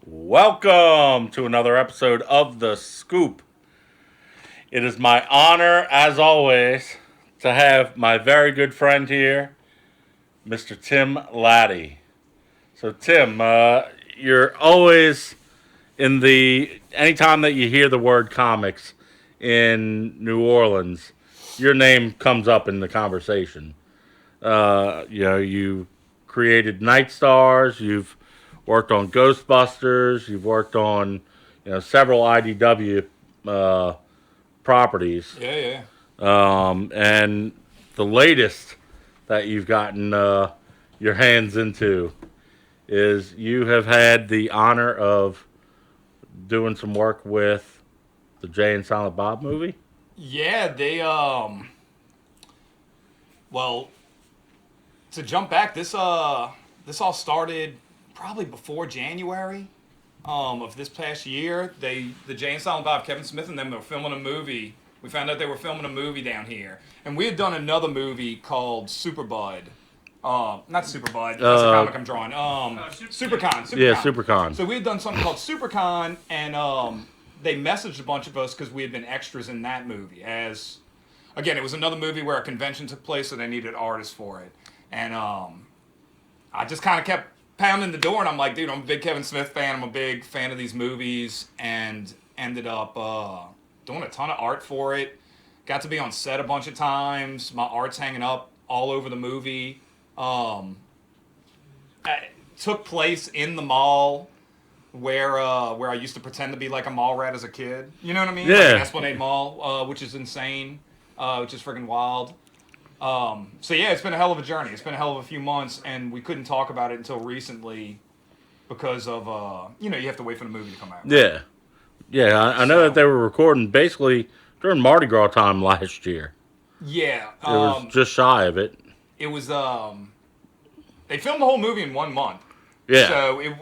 Welcome to another episode of The Scoop. It is my honor, as always, to have my very good friend here, Mr. Tim Lattie. So, Tim, you're always anytime that you hear the word comics in New Orleans, your name comes up in the conversation. You created NightStars, you've worked on Ghostbusters, you've worked on, several IDW uh, properties, Yeah. and the latest that you've gotten your hands into is you have had the honor of doing some work with the Jay and Silent Bob movie. Yeah, well, to jump back, this all started probably before January of this past year. The Jay and Silent Bob, Kevin Smith and them were filming a movie. We found out they were filming a movie down here. And we had done another movie called Superbud. Not Superbud, that's a comic I'm drawing. Supercon. Yeah, Supercon. So we had done something called Supercon, and they messaged a bunch of us because we had been extras in that movie. Again, it was another movie where a convention took place, so they needed artists for it. And I just kind of kept pounding the door, and I'm like, dude, I'm a big Kevin Smith fan. I'm a big fan of these movies, and ended up doing a ton of art for it. Got to be on set a bunch of times. My art's hanging up all over the movie. It took place in the mall where I used to pretend to be like a mall rat as a kid. You know what I mean? Yeah. Like Esplanade Mall, which is insane, which is freaking wild. So yeah, it's been a hell of a journey. It's been a hell of a few months, and we couldn't talk about it until recently because of you have to wait for the movie to come out. Yeah. Yeah, I know that they were recording basically during Mardi Gras time last year. Yeah, It was just shy of it. it was they filmed the whole movie in 1 month. Yeah. So it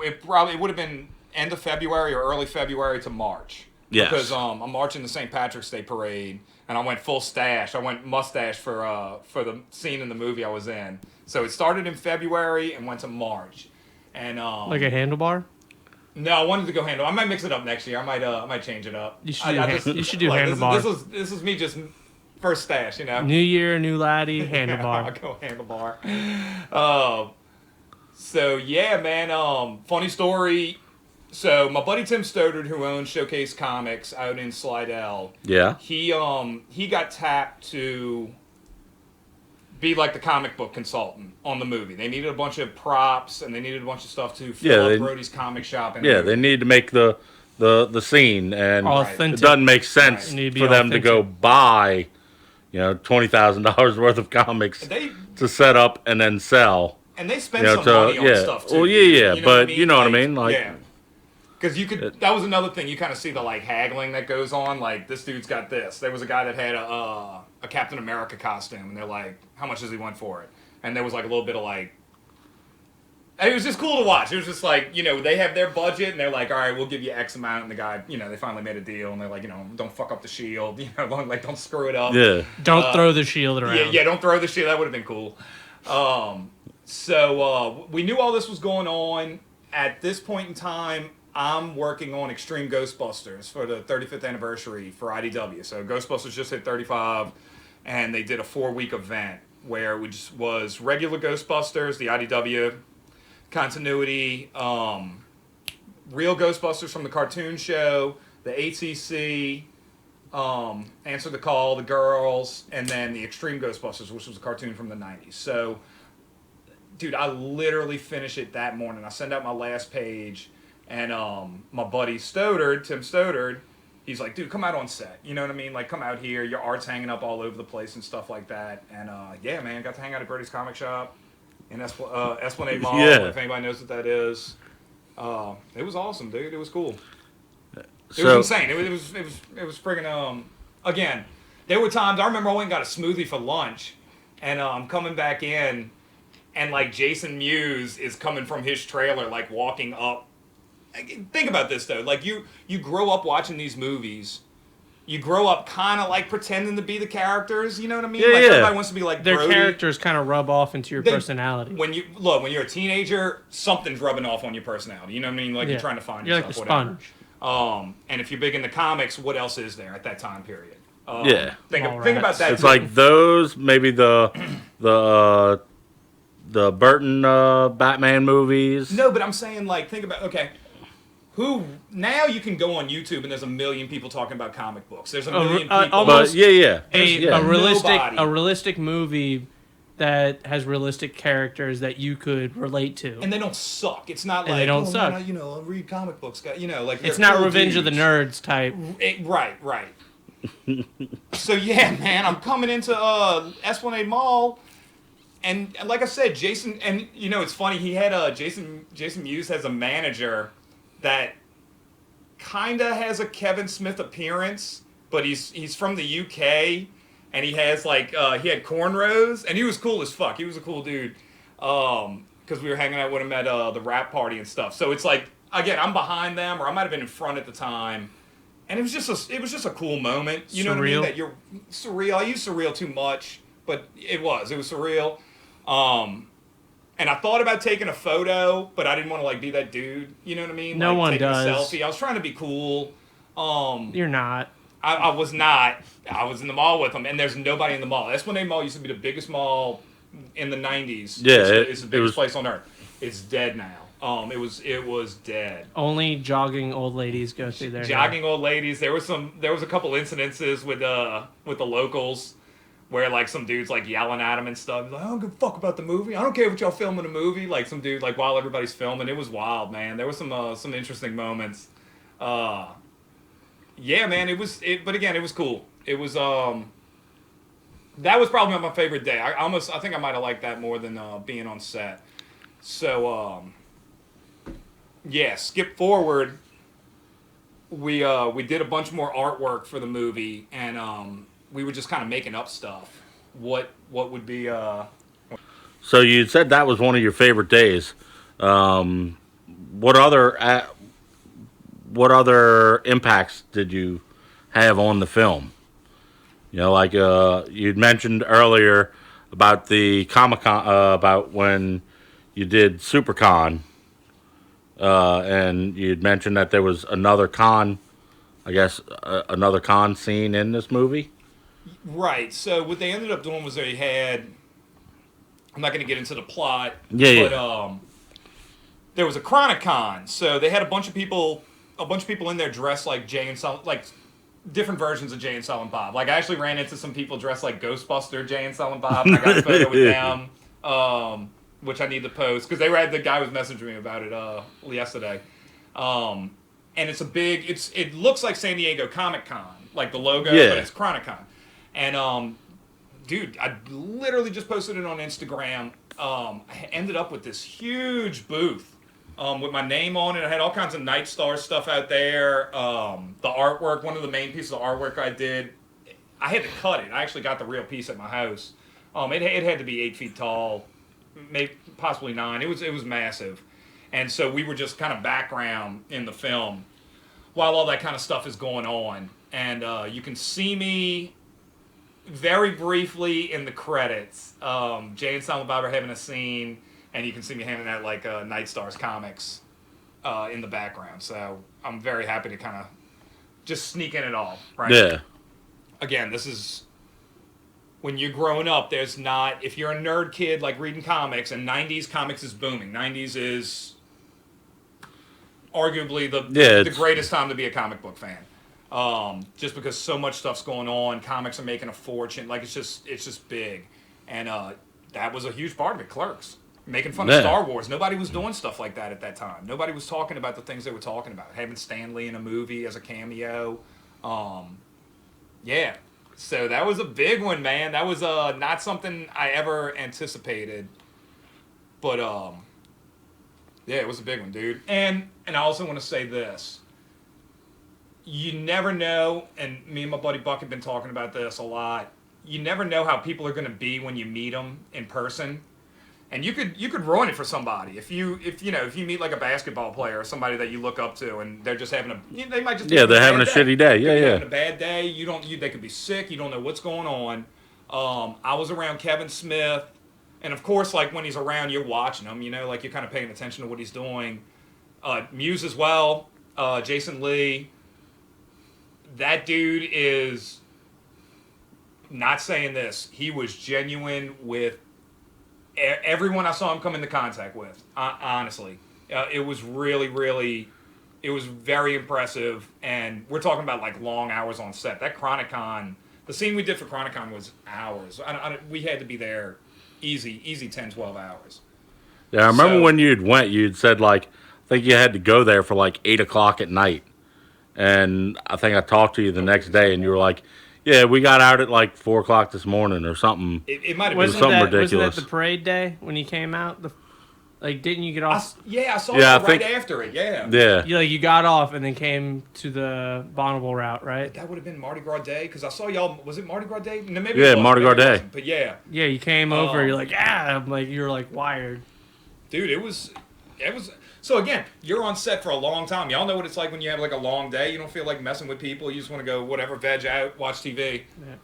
would have been end of February or early February to March. Yes. Because I'm marching the St. Patrick's Day parade, and I went full stash. I went mustache for the scene in the movie I was in. So it started in February and went to March. And Like a handlebar? no, I wanted to go handle. I might mix it up next year. I might change it up. You should do handlebar. This is me just first stash, New year, new laddie, handlebar. I'll go handlebar. So yeah, man. Funny story. So my buddy Tim Stoddard, who owns Showcase Comics out in Slidell, Yeah. he got tapped to be like the comic book consultant on the movie. They needed a bunch of props and they needed a bunch of stuff to fill up Brody's comic shop. They need to make the scene, and Authentic. it doesn't make sense Right. for them to go buy, $20,000 worth of comics to set up and then sell. And they spent some money on stuff too. Well, yeah, you know but what I mean? you know what I mean, like. Yeah. Because that was another thing. You kind of see the haggling that goes on. Like, this dude's got this. There was a guy that had a Captain America costume, and they're like, "How much does he want for it?" And there was a little bit of it was just cool to watch. It was just they have their budget, and they're like, "All right, we'll give you X amount." And the guy, they finally made a deal, and they're like, "Don't fuck up the shield. Don't screw it up." Yeah. Don't throw the shield around. Yeah, don't throw the shield. That would have been cool. So we knew all this was going on. At this point in time, I'm working on Extreme Ghostbusters for the 35th anniversary for IDW. So Ghostbusters just hit 35, and they did a 4-week event where it was regular Ghostbusters, the IDW continuity, real Ghostbusters from the cartoon show, the ATC, Answer the Call, the Girls, and then the Extreme Ghostbusters, which was a cartoon from the 90s. So, dude, I literally finished it that morning. I sent out my last page. And my buddy Tim Stoddard, he's like, dude, come out on set. You know what I mean? Like, come out here. Your art's hanging up all over the place and stuff like that. And yeah, man, got to hang out at Brody's Comic Shop in Esplanade Mall. Yeah. If anybody knows what that is, it was awesome, dude. It was cool. It was insane. It was friggin' again. There were times I remember I went and got a smoothie for lunch, and I'm coming back in, and Jason Mewes is coming from his trailer, walking up. Think about this though. You grow up watching these movies, you grow up kind of like pretending to be the characters. You know what I mean? Yeah, like yeah. everybody wants to be like Their Brody. characters kind of rub off into your personality. When you're a teenager, something's rubbing off on your personality. You know what I mean? Like you're trying to find yourself. You're like the sponge. And if you're big into comics, what else is there at that time period? Think about that. It's like those, maybe the Burton Batman movies. No, but I'm saying like think about who now you can go on YouTube and there's a million people talking about comic books. There's a million people. Almost a realistic movie that has realistic characters that you could relate to, and they don't suck. It's not like they don't suck. Man, I read comic books. Like it's not cool Revenge dudes. of the Nerds type. Right. So yeah, man, I'm coming into Esplanade Mall, and like I said, Jason, and it's funny. He had Jason Mewes has a manager that kind of has a Kevin Smith appearance, but he's from the UK, and he has he had cornrows, and he was cool as fuck. He was a cool dude, because we were hanging out with him at the rap party and stuff. So it's like, again, I'm behind them, or I might have been in front at the time. And it was just a cool moment. You know what I mean? That you're surreal. I use surreal too much, but it was surreal. And I thought about taking a photo, but I didn't want to be that dude. You know what I mean? No one taking does. A selfie. I was trying to be cool. You're not. I was not. I was in the mall with him, and there's nobody in the mall. Esplanade Mall used to be the biggest mall in the 90s. Yeah, it's the biggest place on earth. It's dead now. It was dead. Only jogging old ladies go through there. Jogging old ladies. There was a couple incidences with the locals where some dudes yelling at them and stuff. He's like, I don't give a fuck about the movie. I don't care what y'all filming a movie. Some dude while everybody's filming. It was wild, man. There was some interesting moments. Yeah, man. But again, it was cool. It was that was probably my favorite day. I think I might have liked that more than being on set. So yeah, skip forward. We did a bunch more artwork for the movie, and we were just kind of making up stuff. What would be? So you said that was one of your favorite days. What other impacts did you have on the film? You'd mentioned earlier about the Comic-Con, about when you did Supercon. And you'd mentioned that there was another con scene in this movie. Right. So what they ended up doing was they had. I'm not going to get into the plot. Yeah. There was a Chronicon, so they had a bunch of people in there dressed like Jay and Silent, different versions of Jay and Silent Bob. I actually ran into some people dressed like Ghostbuster Jay and Silent Bob. And I got a photo with them. Which I need to post because the guy was messaging me about it yesterday, and it's it looks like San Diego Comic Con, the logo, but it's Chronicon, and dude, I literally just posted it on Instagram. I ended up with this huge booth with my name on it. I had all kinds of NightStars stuff out there. The artwork, one of the main pieces of artwork I did, I had to cut it. I actually got the real piece at my house. It had to be 8 feet tall. Maybe possibly 9. It was massive, and so we were just kind of background in the film while all that kind of stuff is going on, and you can see me very briefly in the credits. Jay and Silent Bob are having a scene, and you can see me handing out NightStars comics in the background. So I'm very happy to kind of just sneak in it all. Right? Yeah. Again, this is. When you're growing up, there's not... If you're a nerd kid, reading comics, and 90s comics is booming. 90s is arguably the greatest time to be a comic book fan. Just because so much stuff's going on. Comics are making a fortune. It's just big. And that was a huge part of it. Clerks. Making fun of Star Wars. Nobody was doing stuff like that at that time. Nobody was talking about the things they were talking about. Having Stan Lee in a movie as a cameo. Yeah. So that was a big one, man. That was not something I ever anticipated. But yeah, it was a big one, dude. And I also want to say this. You never know, and me and my buddy Buck have been talking about this a lot. You never know how people are going to be when you meet them in person. And you could ruin it for somebody if you meet like a basketball player or somebody that you look up to and they're just having they might just be they're having a shitty day. They could be Yeah. having a bad day. They could be sick. You don't know what's going on. I was around Kevin Smith, and of course, like when he's around, you're watching him. Like you're kind of paying attention to what he's doing. Muse as well. Jason Lee. That dude is not saying this. He was genuine with everyone I saw him come into contact with, honestly. It was really, it was very impressive. And we're talking about like long hours on set. That Chronicon, the scene we did for Chronicon was hours. We had to be there easy 10, 12 hours. Yeah, I remember when you'd said like, I think you had to go there for like 8 o'clock at night. And I think I talked to you the next day and you were like, yeah, we got out at like 4 o'clock this morning or something. It might have been been something ridiculous. Wasn't that the parade day when you came out? Didn't you get off? I saw you right after it. Yeah. Yeah. You got off and then came to the Bonneville route, right? That would have been Mardi Gras Day because I saw y'all. Was it Mardi Gras Day? No, maybe. Yeah, Mardi Gras Day. But yeah. Yeah, you came over. You're like, yeah. You were like wired. Dude, it was. So again, you're on set for a long time. Y'all know what it's like when you have like a long day. You don't feel like messing with people. You just want to go whatever, veg out, watch TV. Yeah.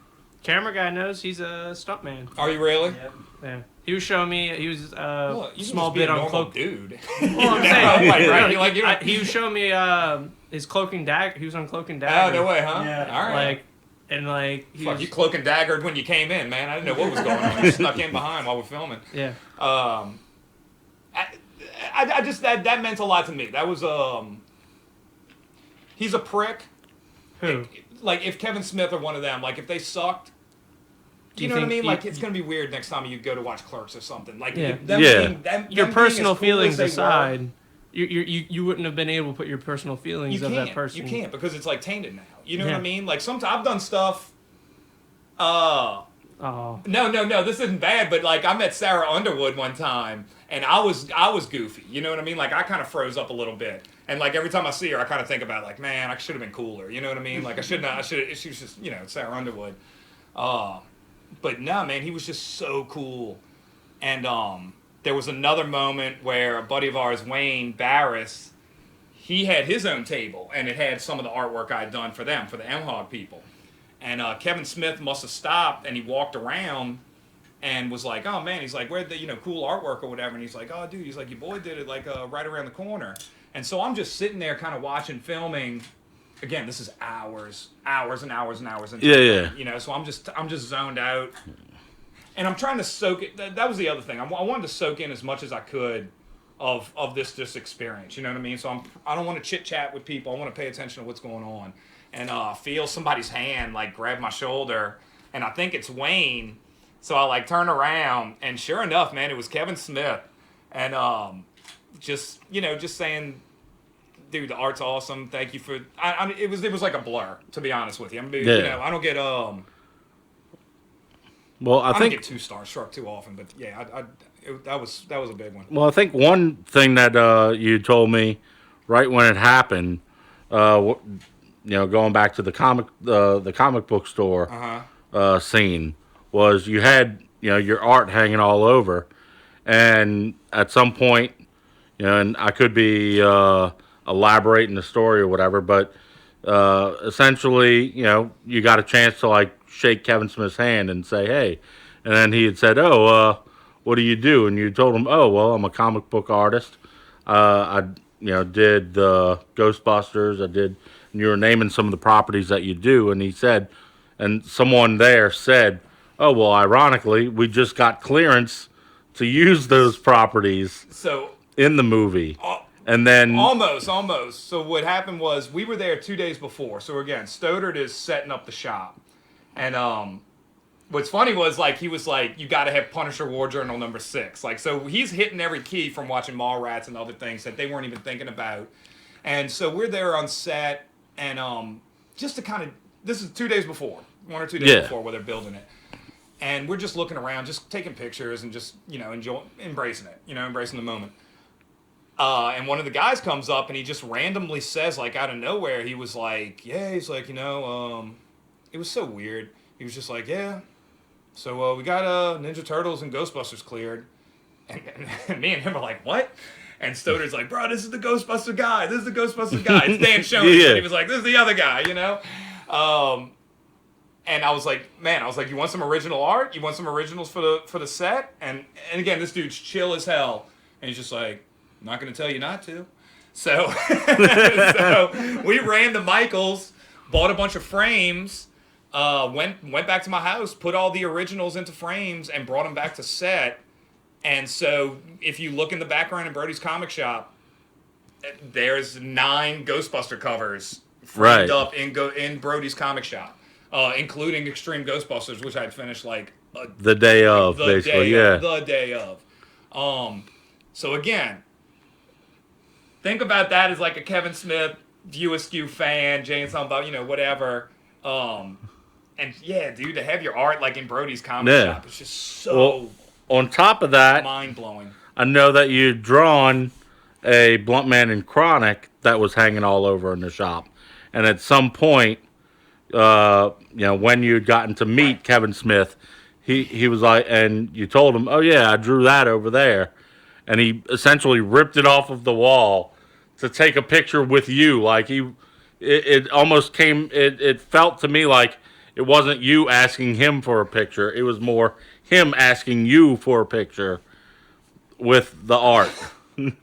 Camera guy knows he's a stuntman. Are you really? Yeah. He was showing me. He was you small bit on cloak, dude. Well, I'm saying, right? He was showing me his Cloak and Dagger. He was on Cloak and Oh, Dagger. no way, huh? Yeah. All right. You Cloak and Daggered when you came in, man. I didn't know what was going on. You snuck in behind while we're filming. Yeah. I just that meant a lot to me. That was he's a prick. Who? Like if Kevin Smith or one of them, like if they sucked. Do you know what I mean? Like it's gonna be weird next time you go to watch Clerks or something. Like your personal feelings aside, you wouldn't have been able to put your personal feelings of that person. You can't because it's like tainted now. You know what I mean? Like sometimes I've done stuff. No, this isn't bad, but like I met Sarah Underwood one time and I was goofy. You know what I mean? Like I kind of froze up a little bit. And like every time I see her I kind of think about like, man, I should have been cooler. You know what I mean? Like she was just, Sarah Underwood. But no, man, he was just so cool. And there was another moment where a buddy of ours, Wayne Barris, he had his own table and it had some of the artwork I had done for them, for the M-Hog people. And Kevin Smith must have stopped and he walked around and was like, oh man, he's like, where'd the cool artwork or whatever? And he's like, oh dude, he's like, your boy did it like right around the corner. And so I'm just sitting there kind of watching filming. Again, this is hours and hours and hours. Yeah. So I'm just zoned out. And I'm trying to soak it. That was the other thing. I wanted to soak in as much as I could of this experience. You know what I mean? So I don't want to chit chat with people. I want to pay attention to what's going on. And feel somebody's hand like grab my shoulder. And I think it's Wayne. So I like turn around and sure enough, man, it was Kevin Smith. And just saying, dude, the art's awesome. Thank you for. It was like a blur, to be honest with you. I mean, I don't get Well, I think don't get too starstruck too often, but yeah, that was a big one. Well, I think one thing that you told me right when it happened, going back to the comic book store scene, was you had your art hanging all over, and at some point, and I could be elaborating the story or whatever, but essentially, you got a chance to like shake Kevin Smith's hand and say, hey, and then he had said, what do you do? And you told him, oh, well, I'm a comic book artist. I did the Ghostbusters. And you were naming some of the properties that you do. And he said, and someone there said, oh, well, ironically, we just got clearance to use those properties in the movie. And then almost. So what happened was we were there 2 days before. So again, Stoddard is setting up the shop. And what's funny was like he was like, you got to have Punisher War Journal number 6. Like so he's hitting every key from watching Mallrats and other things that they weren't even thinking about. And so we're there on set and just to kind of this is 2 days before, 1 or 2 days before where they're building it. And we're just looking around, just taking pictures and just embracing it, embracing the moment. And one of the guys comes up and he just randomly says like out of nowhere, he was like, yeah, he's like, it was so weird. He was just like, yeah. So we got Ninja Turtles and Ghostbusters cleared. And me and him are like, what? And Stoddard's like, bro, this is the Ghostbuster guy. This is the Ghostbuster guy. It's Dan Shoney. Yeah. And he was like, this is the other guy, you know? And I was like, man, you want some original art? You want some originals for the set? And again, this dude's chill as hell. And he's just like, I'm not going to tell you not to. So, so we ran to Michael's, bought a bunch of frames, went back to my house, put all the originals into frames, and brought them back to set. And so if you look in the background in Brody's comic shop, there's 9 Ghostbuster covers framed up in Brody's comic shop, including Extreme Ghostbusters, which I'd finished like the day of, basically, the day of. So again, think about that as like a Kevin Smith View Askew fan, Jay and something about, whatever. And yeah, dude, to have your art like in Brody's comic shop, it's just so... Well, on top of that, mind-blowing. I know that you'd drawn a Blunt Man and Chronic that was hanging all over in the shop. And at some point, when you'd gotten to meet Kevin Smith, he was like, and you told him, oh yeah, I drew that over there. And he essentially ripped it off of the wall to take a picture with you. Like it almost came, it felt to me like it wasn't you asking him for a picture. It was more him asking you for a picture with the art.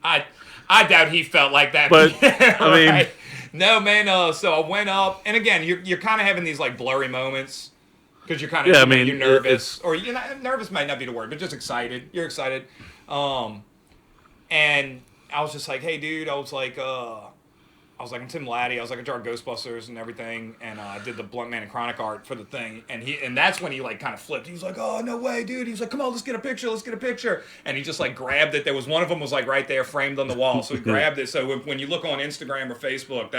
I doubt he felt like that. But right? mean, no, man. So I went up, and again, you're kind of having these like blurry moments because you're kind of you're nervous, or you're not nervous. Might not be the word, but just excited. You're excited. And I was just like, hey, dude. I was like, I'm Tim Lattie. I was like, I draw Ghostbusters and everything, and I did the Blunt Man and Chronic art for the thing. And that's when he like kind of flipped. He was like, oh no way, dude. He was like, come on, let's get a picture. And he just like grabbed it. There was one of them was like right there, framed on the wall. So he grabbed it. So when you look on Instagram or Facebook,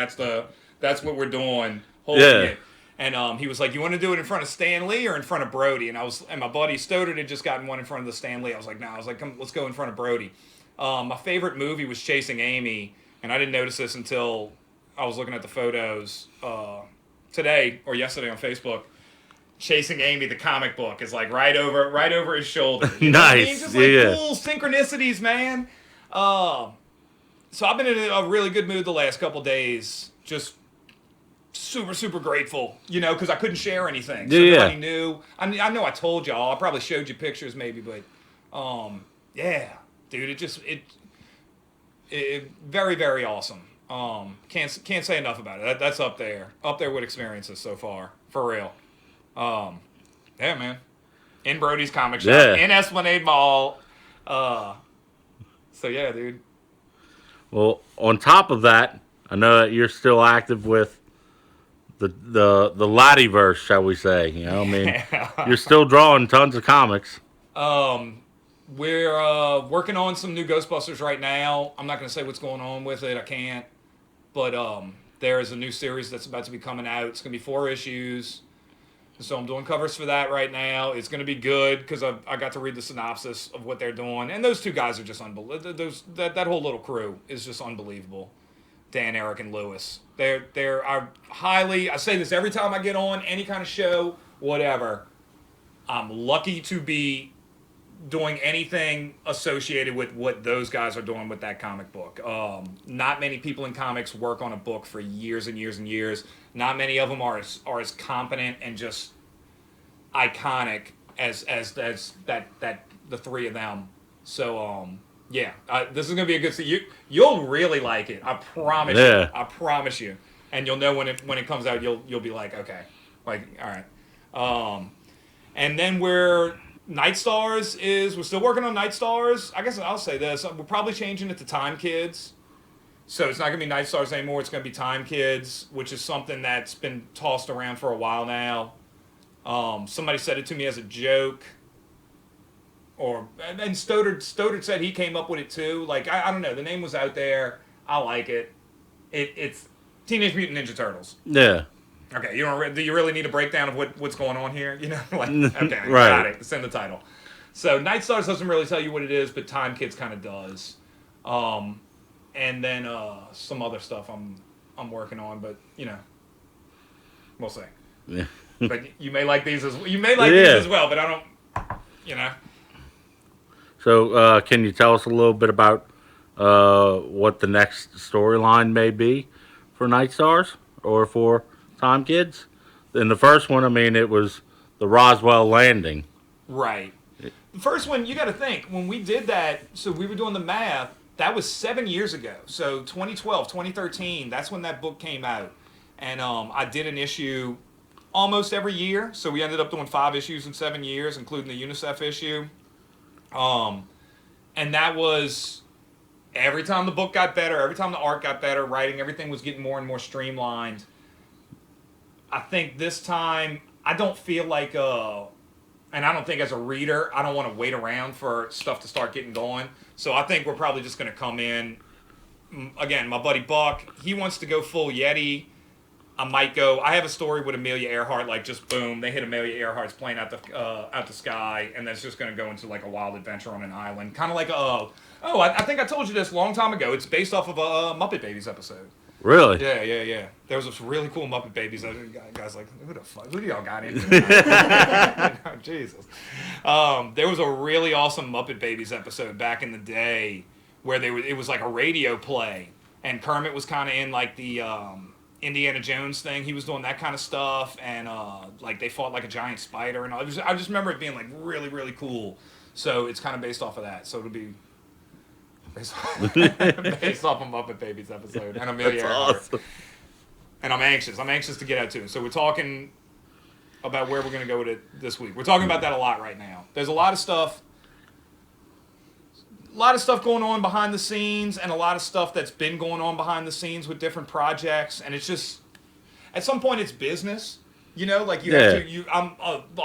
that's what we're doing, holding it. And he was like, you want to do it in front of Stan Lee or in front of Brody? And my buddy Stoddard had just gotten one in front of the Stan Lee. I was like, nah. I was like, come, let's go in front of Brody. My favorite movie was Chasing Amy. And I didn't notice this until I was looking at the photos today or yesterday on Facebook. Chasing Amy, the comic book, is like right over his shoulder. You know nice, what I mean? Just like cool synchronicities, man. So I've been in a really good mood the last couple days. Just super, super grateful, because I couldn't share anything. So nobody knew. I know I told y'all. I probably showed you pictures maybe, but yeah, dude, it very, very awesome. Can't say enough about it. That's up there with experiences so far, for real. Yeah, man. In Brody's comic shop, in Esplanade Mall. So yeah, dude. Well, on top of that, I know that you're still active with the Lattieverse, shall we say? You're still drawing tons of comics. We're working on some new Ghostbusters right now. I'm not going to say what's going on with it. I can't. But there is a new series that's about to be coming out. It's going to be 4 issues. So I'm doing covers for that right now. It's going to be good because I got to read the synopsis of what they're doing. And those 2 guys are just unbelievable. That whole little crew is just unbelievable. Dan, Eric, and Lewis. I say this every time I get on any kind of show, whatever. I'm lucky to be doing anything associated with what those guys are doing with that comic book. Not many people in comics work on a book for years and years and years. Not many of them are as competent and just iconic as that the 3 of them. So yeah, this is gonna be a good. You'll really like it. I promise you. I promise you. And you'll know when it comes out. You'll be like, okay, like all right. And then we're still working on NightStars. I guess I'll say this. We're probably changing it to Time Kids. So it's not going to be NightStars anymore. It's going to be Time Kids, which is something that's been tossed around for a while now. Somebody said it to me as a joke. And Stoddard said he came up with it too. Like, I don't know. The name was out there. I like it. It's Teenage Mutant Ninja Turtles. Yeah. Okay, do you really need a breakdown of what's going on here? Okay, right. Got it. It's in the title. So NightStars doesn't really tell you what it is, but Time Kids kind of does. And then some other stuff I'm working on, but we'll see. Yeah. But you may like these as well, but I don't. So, can you tell us a little bit about what the next storyline may be for NightStars or for Time Kids? In the first one, I mean, it was the Roswell landing. Right. The first one, you got to think, when we did that, so we were doing the math, that was 7 years ago. So 2012, 2013, that's when that book came out. And I did an issue almost every year. So we ended up doing 5 issues in 7 years, including the UNICEF issue. And that was every time the book got better, every time the art got better, writing, everything was getting more and more streamlined. I think this time, I don't feel like and I don't think as a reader, I don't want to wait around for stuff to start getting going. So I think we're probably just going to come in. Again, my buddy Buck, he wants to go full Yeti. I might go. I have a story with Amelia Earhart, like just boom, they hit Amelia Earhart's plane out the sky, and that's just going to go into like a wild adventure on an island, kind of like I think I told you this a long time ago. It's based off of a Muppet Babies episode. Really? Yeah. There was this really cool Muppet Babies. Guys like, who the fuck? Who do y'all got into that? Jesus. There was a really awesome Muppet Babies episode back in the day where it was like a radio play, and Kermit was kind of in like the Indiana Jones thing. He was doing that kind of stuff, and like they fought like a giant spider, and I just remember it being like really, really cool. So it's kind of based off of that. So it'll be based off of Muppet Babies episode and Amelia Earhart. Awesome. And I'm anxious to get out to it. So we're talking about where we're going to go with it this week. We're talking about that a lot right now. There's a lot of stuff going on behind the scenes, and a lot of stuff that's been going on behind the scenes with different projects, and it's just at some point it's business. You know, like a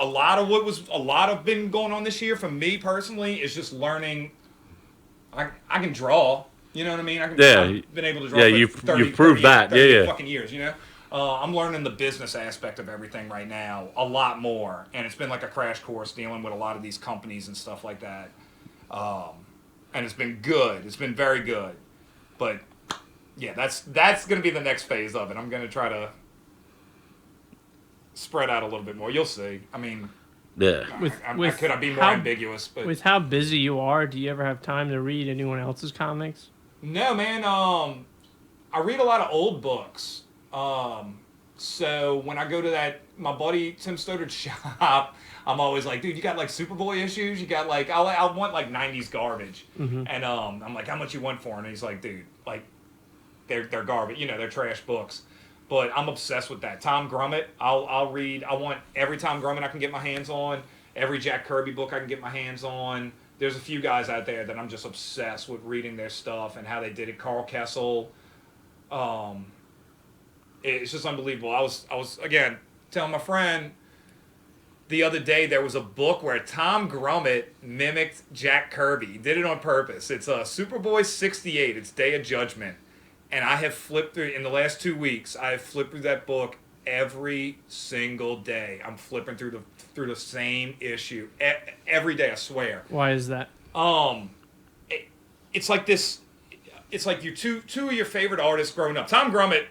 lot of been going on this year for me personally is just learning. I can draw. You know what I mean? I've been able to draw. Yeah, for 30, you've proved 30 that. fucking years. You know, I'm learning the business aspect of everything right now a lot more, and it's been like a crash course dealing with a lot of these companies and stuff like that. And it's been good. It's been very good. But yeah, that's going to be the next phase of it. I'm going to try to spread out a little bit more. You'll see. I mean, yeah. Could I be more ambiguous? But with how busy you are, do you ever have time to read anyone else's comics? No, man. I read a lot of old books. So when I go to my buddy Tim Stoddard's shop, I'm always like, dude, you got like Superboy issues? You got like, I want like 90s garbage. Mm-hmm. And I'm like, how much you want for it? And he's like, dude, like, they're garbage. You know, they're trash books. But I'm obsessed with that. Tom Grummett, I'll read. I want every Tom Grummett I can get my hands on. Every Jack Kirby book I can get my hands on. There's a few guys out there that I'm just obsessed with reading their stuff and how they did it. Carl Kessel. It's just unbelievable. I was again telling my friend the other day there was a book where Tom Grummett mimicked Jack Kirby. He did it on purpose. It's Superboy 68. It's Day of Judgment. And I have flipped through, in the last 2 weeks, I have flipped through that book every single day. I'm flipping through the same issue every day, I swear. Why is that? It's like this, it's like your two of your favorite artists growing up. Tom Grummett,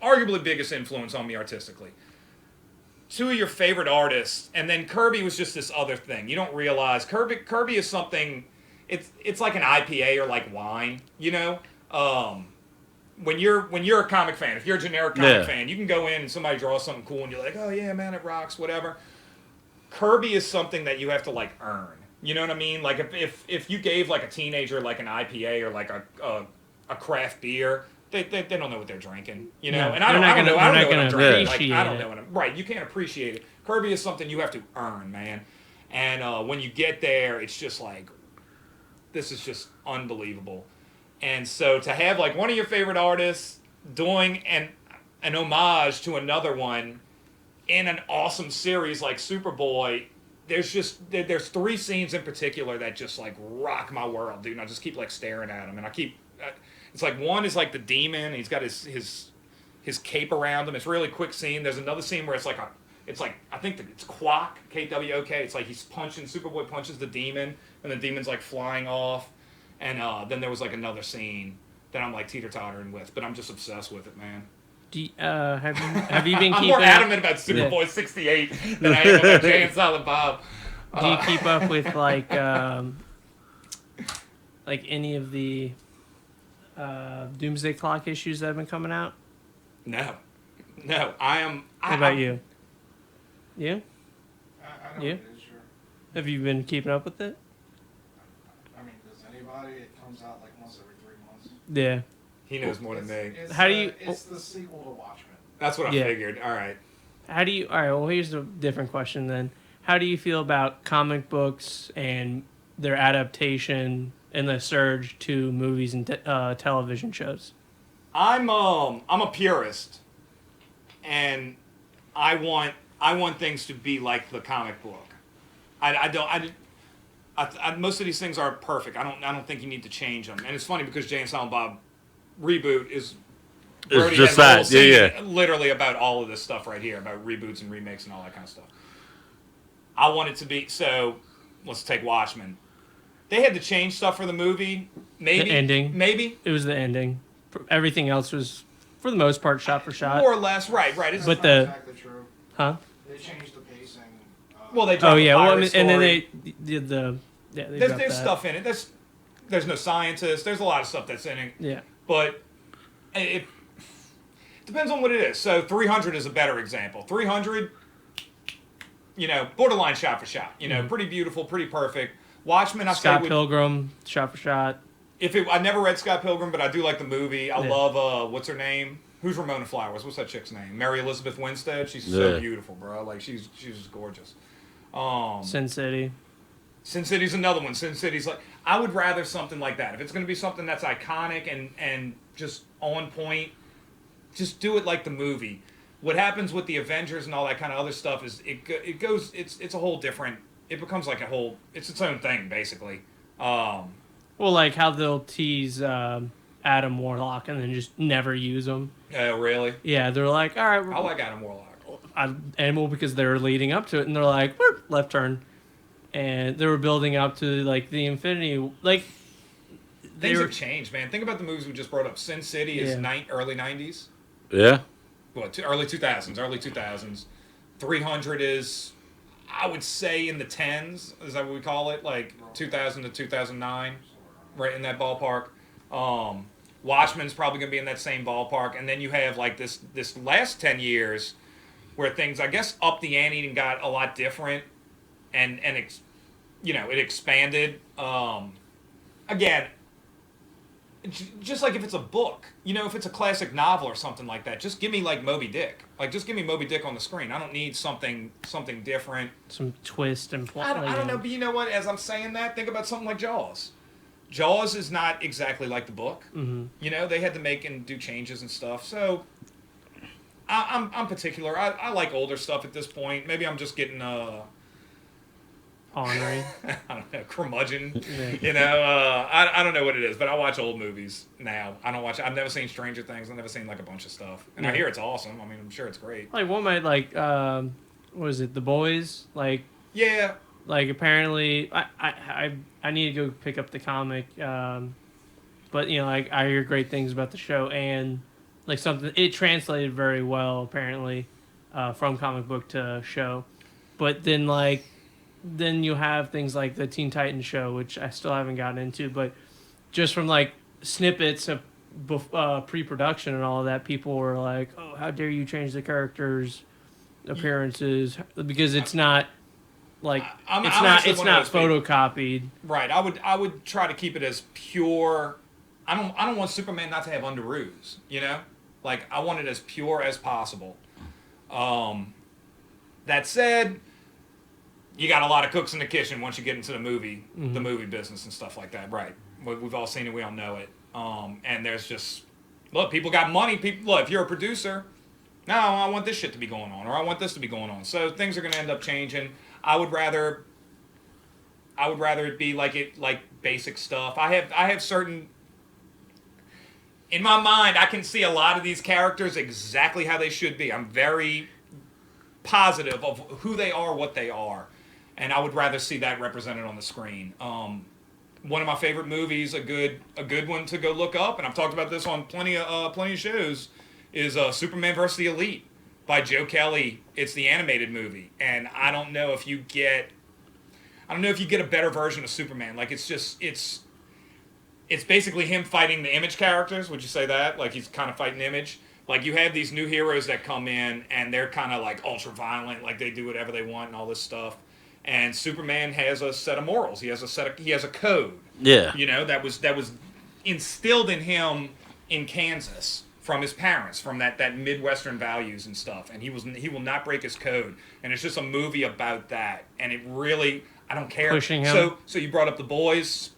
arguably biggest influence on me artistically. 2 of your favorite artists, and then Kirby was just this other thing. You don't realize Kirby is something, it's like an IPA or like wine, you know? When you're a comic fan, if you're a generic comic fan, you can go in and somebody draws something cool and you're like, oh yeah, man, it rocks, whatever. Kirby is something that you have to like earn. You know what I mean? Like if you gave like a teenager like an IPA or like a craft beer, they don't know what they're drinking. You know, and I don't know what I'm drinking. Like, I don't know what I'm right. You can't appreciate it. Kirby is something you have to earn, man. And when you get there, it's just like, this is just unbelievable. And so to have like one of your favorite artists doing an homage to another one in an awesome series like Superboy, there's 3 scenes in particular that just like rock my world, dude. And I just keep like staring at them, and it's like one is like the demon, and he's got his cape around him. It's a really quick scene. There's another scene where it's like I think it's Kwok, K-W-O-K. It's like Superboy punches the demon, and the demon's like flying off. And then there was like another scene that I'm like teeter-tottering with, but I'm just obsessed with it, man. Have you been keeping... I'm more adamant about Superboy 68 than I am about Jay and Silent Bob. Do you keep up with like like any of the Doomsday Clock issues that have been coming out? No. I am. What about you? You? I know You? it is, sure. Have you been keeping up with it? I mean, does anybody? It comes out like once every 3 months. Yeah. He knows more than me. It's, How do you- It's the sequel to Watchmen. That's what I Yeah. figured. All right. All right, well, here's a different question then. How do you feel about comic books and their adaptation and the surge to movies and television shows? I'm a purist, and I want things to be like the comic book. Most of these things are perfect. I don't think you need to change them. And it's funny because Jay and Silent Bob reboot is Brody just has a whole that. Yeah, season literally about all of this stuff right here, about reboots and remakes and all that kind of stuff. I want it to be, so let's take Watchmen. They had to change stuff for the movie. Maybe. The ending. Maybe. It was the ending. Everything else was, for the most part, shot for shot. More or less. Right. It's, But That's the- not exactly true. Huh? They changed the pacing. well, they Oh dropped yeah, the well, I pirate mean, and then story. they did the they There's dropped that. stuff in it. There's no scientists. There's a lot of stuff that's in it. Yeah. But it depends on what it is. So 300 is a better example. 300, borderline shot for shot. Pretty beautiful, pretty perfect. Watchmen, Scott Pilgrim, shot for shot. I never read Scott Pilgrim, but I do like the movie. I Yeah. love what's her name? Who's Ramona Flowers? What's that chick's name? Mary Elizabeth Winstead. She's so Yeah. beautiful, bro. Like she's just gorgeous. Sin City. Sin City's another one. Sin City's like, I would rather something like that. If it's going to be something that's iconic and just on point, just do it like the movie. What happens with the Avengers and all that kind of other stuff is it goes, it's a whole different, it becomes like it's its own thing, basically. Well, like how they'll tease Adam Warlock and then just never use him. Really? Yeah, they're like, all right, I like Adam Warlock. because they're leading up to it, and they're like, "Whoop," left turn, and they were building up to like the Infinity, like Things have changed, man. Think about the movies we just brought up. Sin City is Yeah. early 90s. yeah. Well, early 2000s. 300 is, I would say, in the 10s. Is that what we call it? Like 2000 to 2009, right in that ballpark. Watchmen's probably going to be in that same ballpark. And then you have like this last 10 years where things, I guess, upped the ante and got a lot different. And it expanded. Again, just like if it's a book, if it's a classic novel or something like that, just give me like Moby Dick. Like just give me Moby Dick on the screen. I don't need something different. some twist and plot. I don't know, but you know what? As I'm saying that, think about something like Jaws. Jaws is not exactly like the book. Mm-hmm. They had to make and do changes and stuff. So I'm particular. I like older stuff at this point. Maybe I'm just getting Ornery. I don't know, curmudgeon. Yeah. I don't know what it is, but I watch old movies now. I've never seen Stranger Things. I've never seen like a bunch of stuff, and I Yeah. hear it's awesome. I mean, I'm sure it's great. Like one might like, what is it? The Boys. Like Yeah, apparently, I need to go pick up the comic. But like I hear great things about the show, and like something it translated very well apparently, from comic book to show. But then you have things like the Teen Titans show, which I still haven't gotten into, but just from like snippets of pre-production and all of that, people were like, "Oh, how dare you change the characters' appearances?" Because it's not like I'm it's actually not one of those people. photocopied. right. I would try to keep it as pure. I don't want Superman not to have underoos. Like I want it as pure as possible. That said, you got a lot of cooks in the kitchen once you get into the movie business and stuff like that. Right. We've all seen it. We all know it. And there's just, look, people got money. Look, if you're a producer, no, I want this shit to be going on, or I want this to be going on. So things are going to end up changing. I would rather it be like basic stuff. I have certain, in my mind, I can see a lot of these characters exactly how they should be. I'm very positive of who they are, what they are. And I would rather see that represented on the screen. One of my favorite movies, a good one to go look up, and I've talked about this on plenty of shows, is Superman vs. the Elite by Joe Kelly. It's the animated movie, and I don't know if you get a better version of Superman. Like it's it's basically him fighting the Image characters. Would you say that? Like he's kind of fighting Image. Like you have these new heroes that come in and they're kind of like ultra violent, like they do whatever they want and all this stuff. And Superman has a set of morals. He has a code. Yeah. You know, that was instilled in him in Kansas from his parents, from that Midwestern values and stuff. And he will not break his code. And it's just a movie about that. And it really, I don't care. Pushing him. So you brought up The Boys.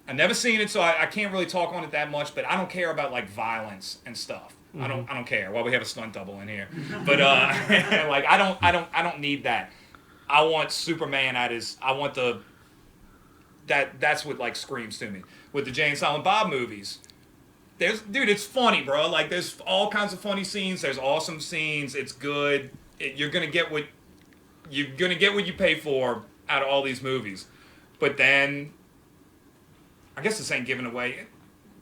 I've never seen it, so I can't really talk on it that much. But I don't care about like violence and stuff. I don't care. Well, we have a stunt double in here, but like I don't need that. I want Superman at his. I want that's what like screams to me with the Jay and Silent Bob movies. It's funny, bro. Like there's all kinds of funny scenes. There's awesome scenes. It's good. You're gonna get what you pay for out of all these movies. But then, I guess this ain't giving away.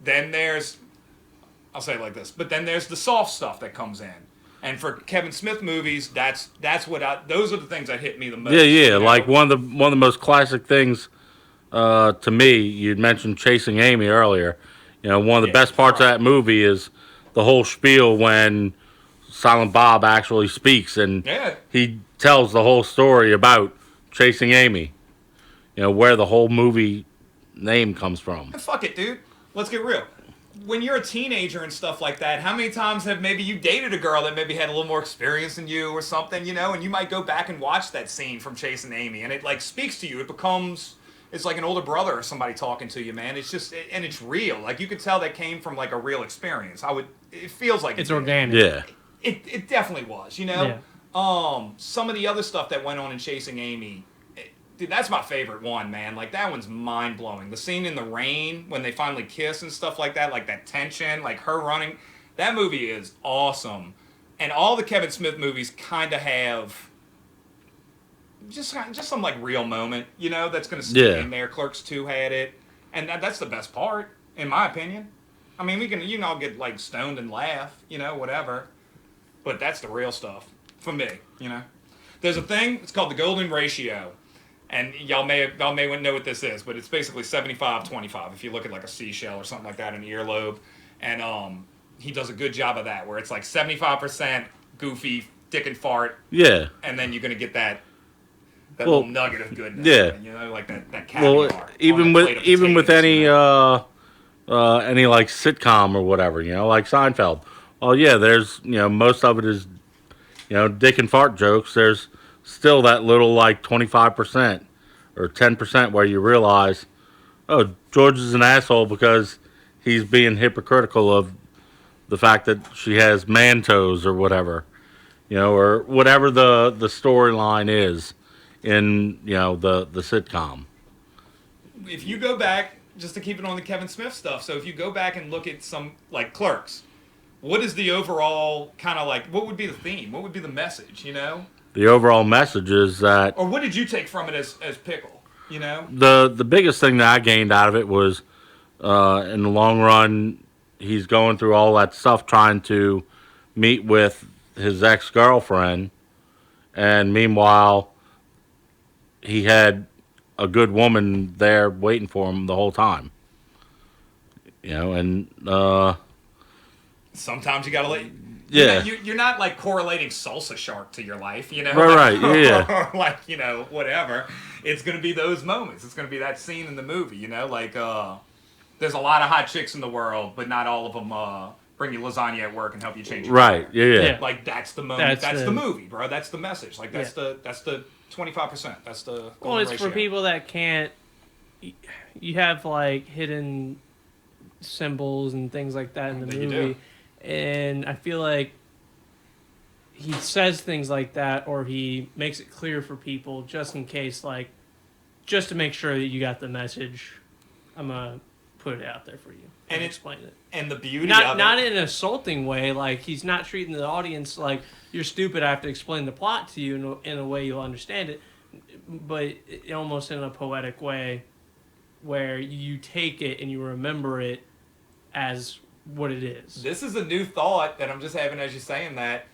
Then I'll say it like this. But then there's the soft stuff that comes in. And for Kevin Smith movies, those are the things that hit me the most. Yeah. You know? Like one of the most classic things to me. You'd mentioned Chasing Amy earlier. You know, one of the best parts of that movie is the whole spiel when Silent Bob actually speaks and he tells the whole story about Chasing Amy. You know, where the whole movie name comes from. And fuck it, dude. Let's get real. When you're a teenager and stuff like that, how many times have maybe you dated a girl that maybe had a little more experience than you or something, you know, and you might go back and watch that scene from Chasing Amy and it like speaks to you. It's like an older brother or somebody talking to you, man. It's just, and it's real. Like you could tell that came from like a real experience. It feels like it's organic. Yeah. It definitely was, you know? Yeah. Some of the other stuff that went on in Chasing Amy, dude, that's my favorite one, man. Like, that one's mind-blowing. The scene in the rain, when they finally kiss and stuff like that, like that tension, like her running. That movie is awesome. And all the Kevin Smith movies kind of have just some, like, real moment, you know, that's going to stay in there. Clerks 2 had it. And that's the best part, in my opinion. I mean, you can all get, like, stoned and laugh, you know, whatever. But that's the real stuff, for me, you know. There's a thing, it's called the Golden Ratio. And y'all may know what this is, but it's basically 75-25 if you look at like a seashell or something like that, an earlobe. And he does a good job of that, where it's like 75% goofy, dick and fart. Yeah. And then you're going to get that little nugget of goodness. Yeah. You know, like that caviar. Well, even with any like sitcom or whatever, you know, like Seinfeld. Well, yeah, there's, you know, most of it is, you know, dick and fart jokes. There's still that little like 25% or 10% where you realize, oh, George is an asshole because he's being hypocritical of the fact that she has man toes or whatever, you know, or whatever the storyline is in, you know, the sitcom. If you go back, just to keep it on the Kevin Smith stuff, so if you go back and look at some, like Clerks, what is the overall kind of like, what would be the theme? What would be the message, you know? The overall message is that... Or what did you take from it as Pickle, you know? The biggest thing that I gained out of it was, in the long run, he's going through all that stuff trying to meet with his ex-girlfriend, and meanwhile, he had a good woman there waiting for him the whole time. You know, and... sometimes you gotta let... Yeah. You're not, like, correlating Salsa Shark to your life, you know? Right, yeah. Or, like, you know, whatever. It's going to be those moments. It's going to be that scene in the movie, you know? Like, there's a lot of hot chicks in the world, but not all of them bring you lasagna at work and help you change your right, yeah. Like, that's the moment. That's the movie, bro. That's the message. Like, that's the 25%. That's the Well, it's ratio. for people that can't... You have, like, hidden symbols and things like that in the movie. You do. And I feel like he says things like that, or he makes it clear for people just in case, like, just to make sure that you got the message. I'm gonna put it out there for you and explain it. And the beauty not of it, not in an insulting way. Like, he's not treating the audience like you're stupid. I have to explain the plot to you in a way you'll understand it, but almost in a poetic way, where you take it and you remember it as what it is. This is a new thought that I'm just having as you're saying that.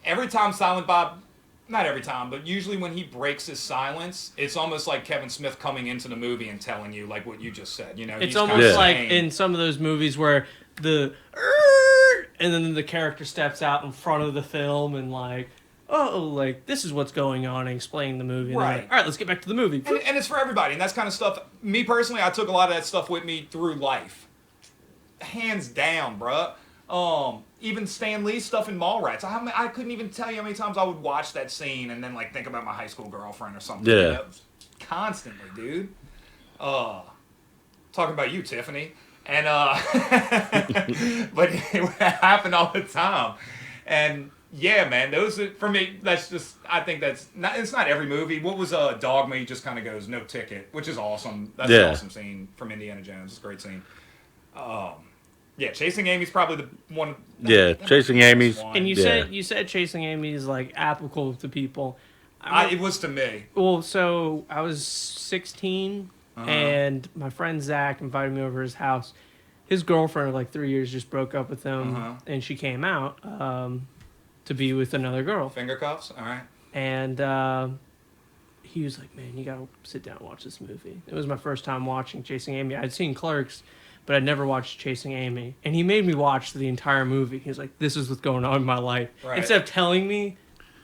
Every time Silent Bob not every time, but usually when he breaks his silence, it's almost like Kevin Smith coming into the movie and telling you like what you just said. You know, It's he's almost kinda like saying- in some of those movies where and then the character steps out in front of the film and like, oh, like this is what's going on, and explaining the movie. And they're Right. like, all right, let's get back to the movie. and it's for everybody, and that's kind of stuff. Me personally, I took a lot of that stuff with me through life, hands down, bruh. Even Stan Lee's stuff in Mallrats. I couldn't even tell you how many times I would watch that scene and then like think about my high school girlfriend or something. Yeah. You know? Constantly, dude. Talking about you, Tiffany. And but it happened all the time. And yeah, man, those are, for me. That's just, I think that's not. It's not every movie. What was Dogma? He just kind of goes no ticket, which is awesome. That's an awesome scene from Indiana Jones. It's a great scene. Yeah, Chasing Amy's probably the one. Chasing Amy's. And you said Chasing Amy is like applicable to people. It was to me. Well, so I was 16, and my friend Zach invited me over to his house. His girlfriend of like 3 years just broke up with him, and she came out to be with another girl. Finger cuffs, all right. And he was like, "Man, you gotta sit down and watch this movie." It was my first time watching Chasing Amy. I'd seen Clerks, but I'd never watched Chasing Amy. And he made me watch the entire movie. He was like, "This is what's going on in my life." Right. Instead of telling me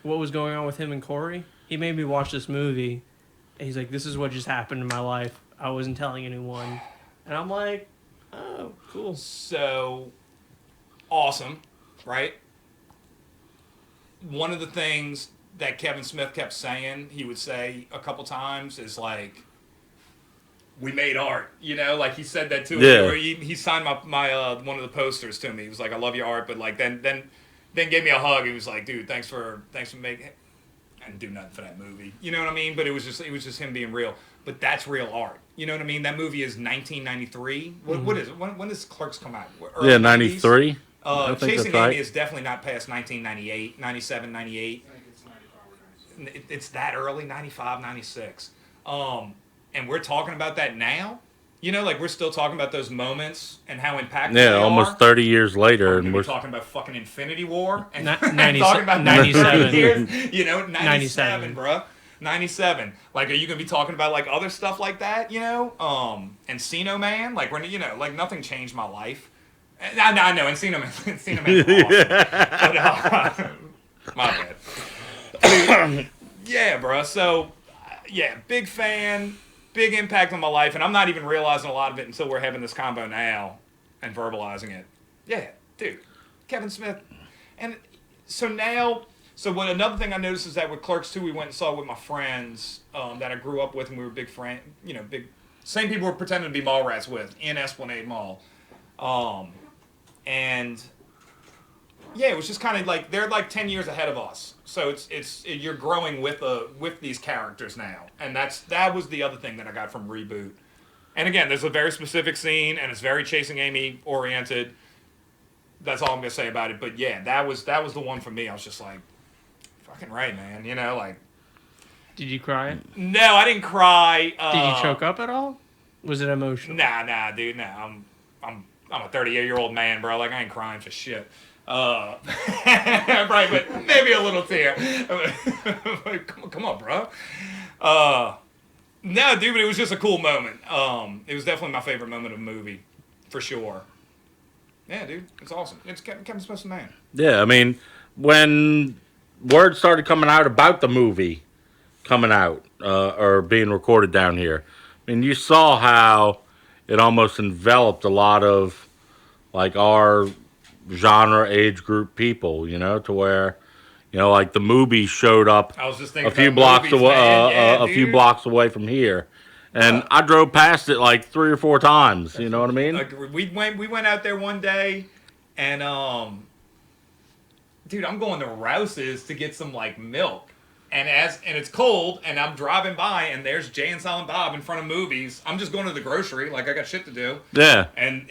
what was going on with him and Corey, he made me watch this movie. And he's like, "This is what just happened in my life. I wasn't telling anyone." And I'm like, "Oh, cool." So awesome, right? One of the things that Kevin Smith kept saying, he would say a couple times, is like, "We made art," you know, like he said that too. Yeah. He signed my one of the posters to me. He was like, "I love your art," but like then gave me a hug. He was like, "Dude, thanks for making." I didn't do nothing for that movie, you know what I mean? But it was just him being real. But that's real art, you know what I mean? That movie is 1993. What is it? When does Clerks come out? Early 93. I think Chasing that's Amy right. is definitely not past 1998, 97, 98. I think it's 95 or 96. It's that early, 95, 96. And we're talking about that now? You know, like we're still talking about those moments and how impactful they Yeah, are. almost 30 years later, And and we're we're talking about fucking Infinity War and, Ni- and 90 talking about 97. 30 years. You know, 97, 97. bruh. 97. Like, are you gonna be talking about like other stuff like that? You know, Encino Man. Like, when like nothing changed my life. I know Encino Man. Encino Man's awesome. But, my bad. Yeah, bruh. So, yeah, big fan. Big impact on my life, and I'm not even realizing a lot of it until we're having this combo now and verbalizing it. Yeah, dude, Kevin Smith, and so what? Another thing I noticed is that with Clerks 2, we went and saw with my friends that I grew up with, and we were big same people we're pretending to be Mallrats with in Esplanade Mall, and yeah, it was just kind of like they're like 10 years ahead of us. So you're growing with these characters now, and that was the other thing that I got from Reboot. And again, there's a very specific scene, and it's very Chasing Amy oriented. That's all I'm gonna say about it. But yeah, that was the one for me. I was just like, fucking right, man. You know, like. Did you cry? No, I didn't cry. Did you choke up at all? Was it emotional? Nah, dude. Nah, I'm a 38-year-old man, bro. Like I ain't crying for shit. Right, but maybe a little tear. Come on, bro. No, dude, but it was just a cool moment. It was definitely my favorite moment of the movie, for sure. Yeah, dude, it's awesome. It's Kevin Smith's the man. Yeah, I mean, when word started coming out about the movie coming out or being recorded down here, I mean, you saw how it almost enveloped a lot of like our genre age group people, you know, to where, you know, like the movie showed up I was just thinking a few about blocks movies, away, man. Yeah, a few dude. blocks away from here, and I drove past it like 3 or 4 times. You know what I mean? Like we went out there one day, and dude, I'm going to Rouse's to get some like milk, and it's cold, and I'm driving by, and there's Jay and Silent Bob in front of movies. I'm just going to the grocery, like I got shit to do, Yeah. and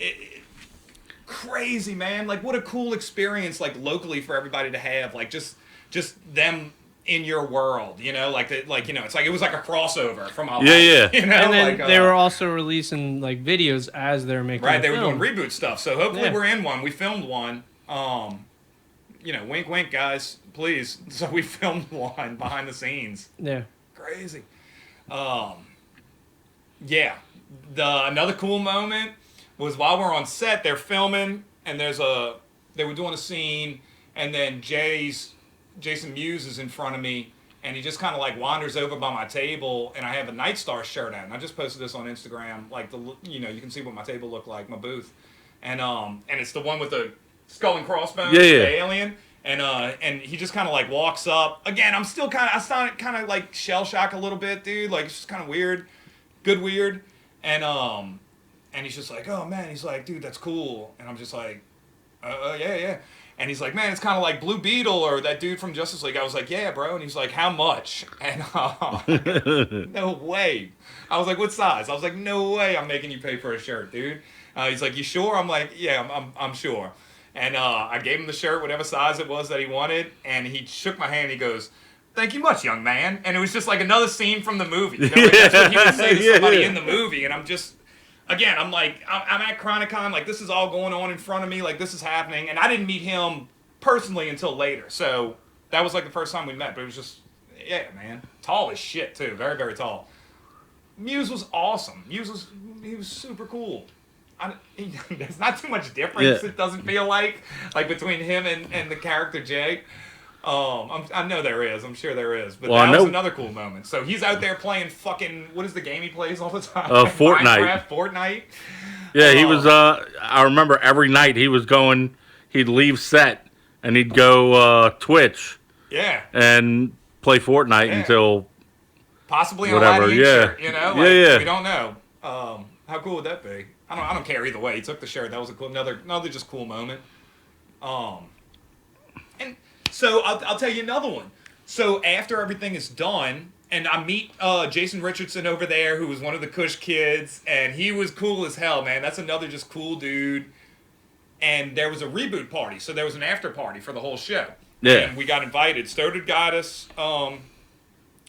crazy, man. Like what a cool experience, like locally for everybody to have, like just them in your world, you know, like you know, it's like it was like a crossover from all. Yeah. You know, And then like, they were also releasing like videos as they're making. right. the They were film. doing reboot stuff, so hopefully Yeah. we're in one. We filmed one. wink, wink, guys, please. So we filmed one behind the scenes. Yeah. Crazy. Yeah. Another cool moment was while we're on set, they're filming, and they were doing a scene, and then Jason Mewes is in front of me, and he just kind of like wanders over by my table, and I have a NightStars shirt on. And I just posted this on Instagram, like you can see what my table looked like, my booth, and it's the one with the skull and crossbones, the alien. And he just kind of like walks up. Again, I sound kind of like shell shock a little bit, dude. Like it's just kind of weird, good weird. And he's just like, oh man, he's like, dude, that's cool. And I'm just like, yeah. And he's like, man, it's kind of like Blue Beetle or that dude from Justice League. I was like, yeah, bro. And he's like, how much? And no way. I was like, what size? I was like, no way I'm making you pay for a shirt, dude. He's like, you sure? I'm like, yeah, I'm sure. And I gave him the shirt, whatever size it was that he wanted, and he shook my hand. He goes, thank you much, young man. And it was just like another scene from the movie. Like that's what he would say to somebody in the movie. And I'm just, again, I'm like, I'm at Chronicon, like this is all going on in front of me, like this is happening. And I didn't meet him personally until later. So that was like the first time we met. But it was just, yeah, man. Tall as shit, too. Very, very tall. Mewes was awesome. He was super cool. There's not too much difference. It doesn't feel like between him and the character Jay. I know there is. I'm sure there is. But that was another cool moment. So he's out there playing fucking, what is the game he plays all the time? Fortnite. Yeah, he was. I remember every night he'd leave set and he'd go Twitch. Yeah. And play Fortnite until possibly whatever. On a shirt, We don't know. How cool would that be? I don't care either way. He took the shirt. That was another just cool moment. And so I'll tell you another one. So after everything is done, and I meet Jason Richardson over there, who was one of the Kush kids, and he was cool as hell, man. That's another just cool dude. And there was a reboot party, so there was an after party for the whole show. Yeah. And we got invited. Stoddard got us.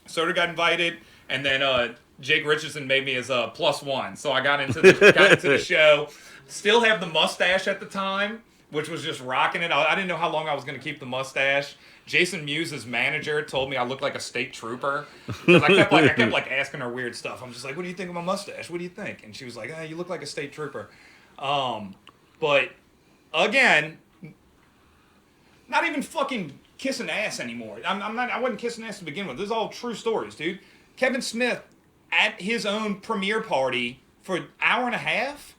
Stoddard got invited, and then Jake Richardson made me his +1. So I got into the show. Still have the mustache at the time, which was just rocking it. I didn't know how long I was going to keep the mustache. Jason Mewes' manager told me I looked like a state trooper. Because I kept asking her weird stuff. I'm just like, what do you think of my mustache? What do you think? And she was like, you look like a state trooper. But again, not even fucking kissing ass anymore. I wasn't kissing ass to begin with. This is all true stories, dude. Kevin Smith at his own premiere party for an hour and a half,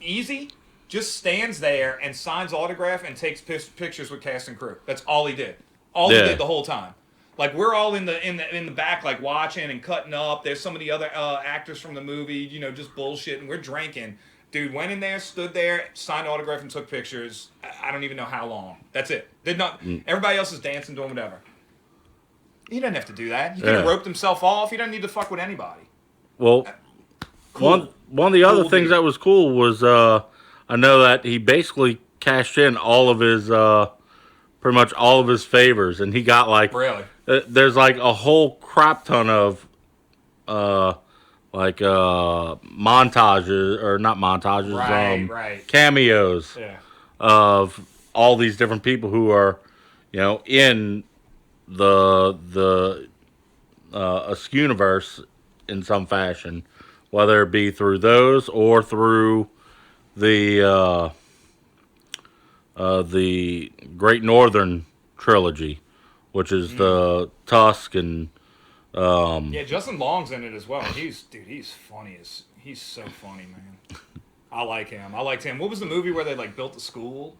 easy, just stands there and signs autograph and takes pictures with cast and crew. That's all he did. He did the whole time. Like we're all in the back, like watching and cutting up. There's some of the other actors from the movie, just bullshitting. We're drinking. Dude went in there, stood there, signed autograph, and took pictures. I don't even know how long. That's it. Did not. Everybody else is dancing, doing whatever. He doesn't have to do that. He could have roped himself off. He doesn't need to fuck with anybody. Well, cool. One of the other things that was cool was I know that he basically cashed in all of his pretty much all of his favors, and he got like really. There's like a whole crap ton of montages, or not montages, right. cameos of all these different people who are, in the Askewniverse in some fashion, whether it be through those or through the Great Northern trilogy, which is the Tusk and Justin Long's in it as well. He's funny he's so funny, man. I like him. I liked him. What was the movie where they built the school?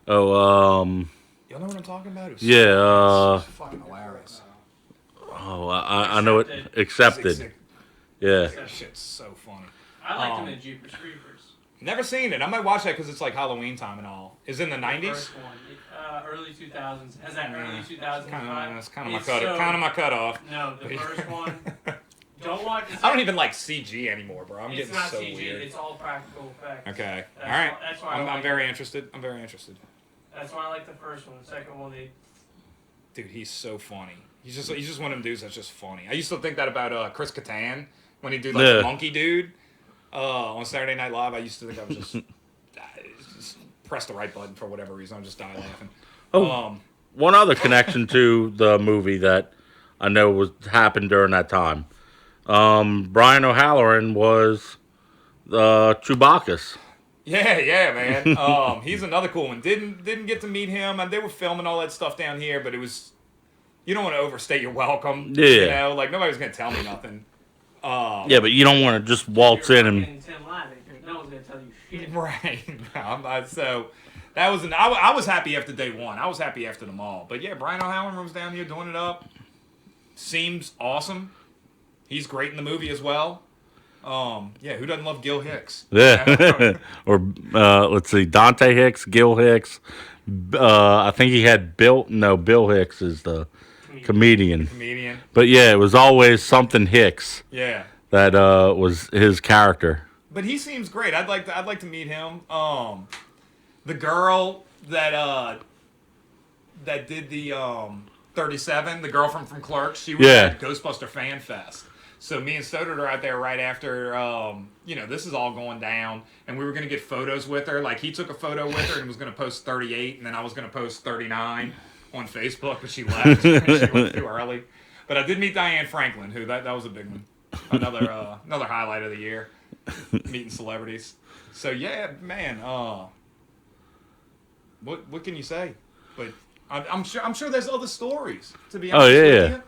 Oh, y'all know what I'm talking about? It's fucking hilarious. Oh, I know it. Accepted. Yeah. That shit's so funny. I liked him in Jeepers Creepers. Never seen it. I might watch that because it's like Halloween time and all. Is it in the 90s? First one. Early 2000s. Has that early 2000s? That's kind of my cutoff. No, the first one. Don't watch it. I don't even like CG anymore, bro. I'm getting so CG, weird. It's all practical effects. Okay. All right. That's why I'm very interested. I'm very interested. That's why I like the first one. The second one, Dude, he's so funny. He's just one of them dudes that's just funny. I used to think that about Chris Kattan when he did the monkey dude on Saturday Night Live. I used to think I was just press the right button for whatever reason. I just die laughing. Oh. One other connection to the movie that I know happened during that time. Brian O'Halloran was Chewbacca's. Yeah, man. He's another cool one. Didn't get to meet him, and they were filming all that stuff down here, but it was, you don't want to overstate your welcome. Yeah. You know, like nobody's gonna tell me nothing. Yeah, but you don't want to just waltz in and. Tim Lattie, no one's gonna tell you shit. Right. So that was I was happy after day one. I was happy after them all. But yeah, Brian O'Halloran was down here doing it up. Seems awesome. He's great in the movie as well. Yeah, who doesn't love Gil Hicks? Yeah. Or let's see, Dante Hicks, Gil Hicks. I think he had Bill Hicks is the comedian. But yeah, it was always something Hicks. Yeah. That was his character. But he seems great. I'd like to meet him. The girl that did the 37, the girl from Clerks, she was at Ghostbuster Fan Fest. So me and Stoddard are out there right after, this is all going down, and we were going to get photos with her. Like, he took a photo with her and was going to post 38, and then I was going to post 39 on Facebook, but she left. She went too early. But I did meet Diane Franklin, who, that was a big one. Another highlight of the year, meeting celebrities. So, yeah, man, what can you say? But I'm sure there's other stories, to be honest with you.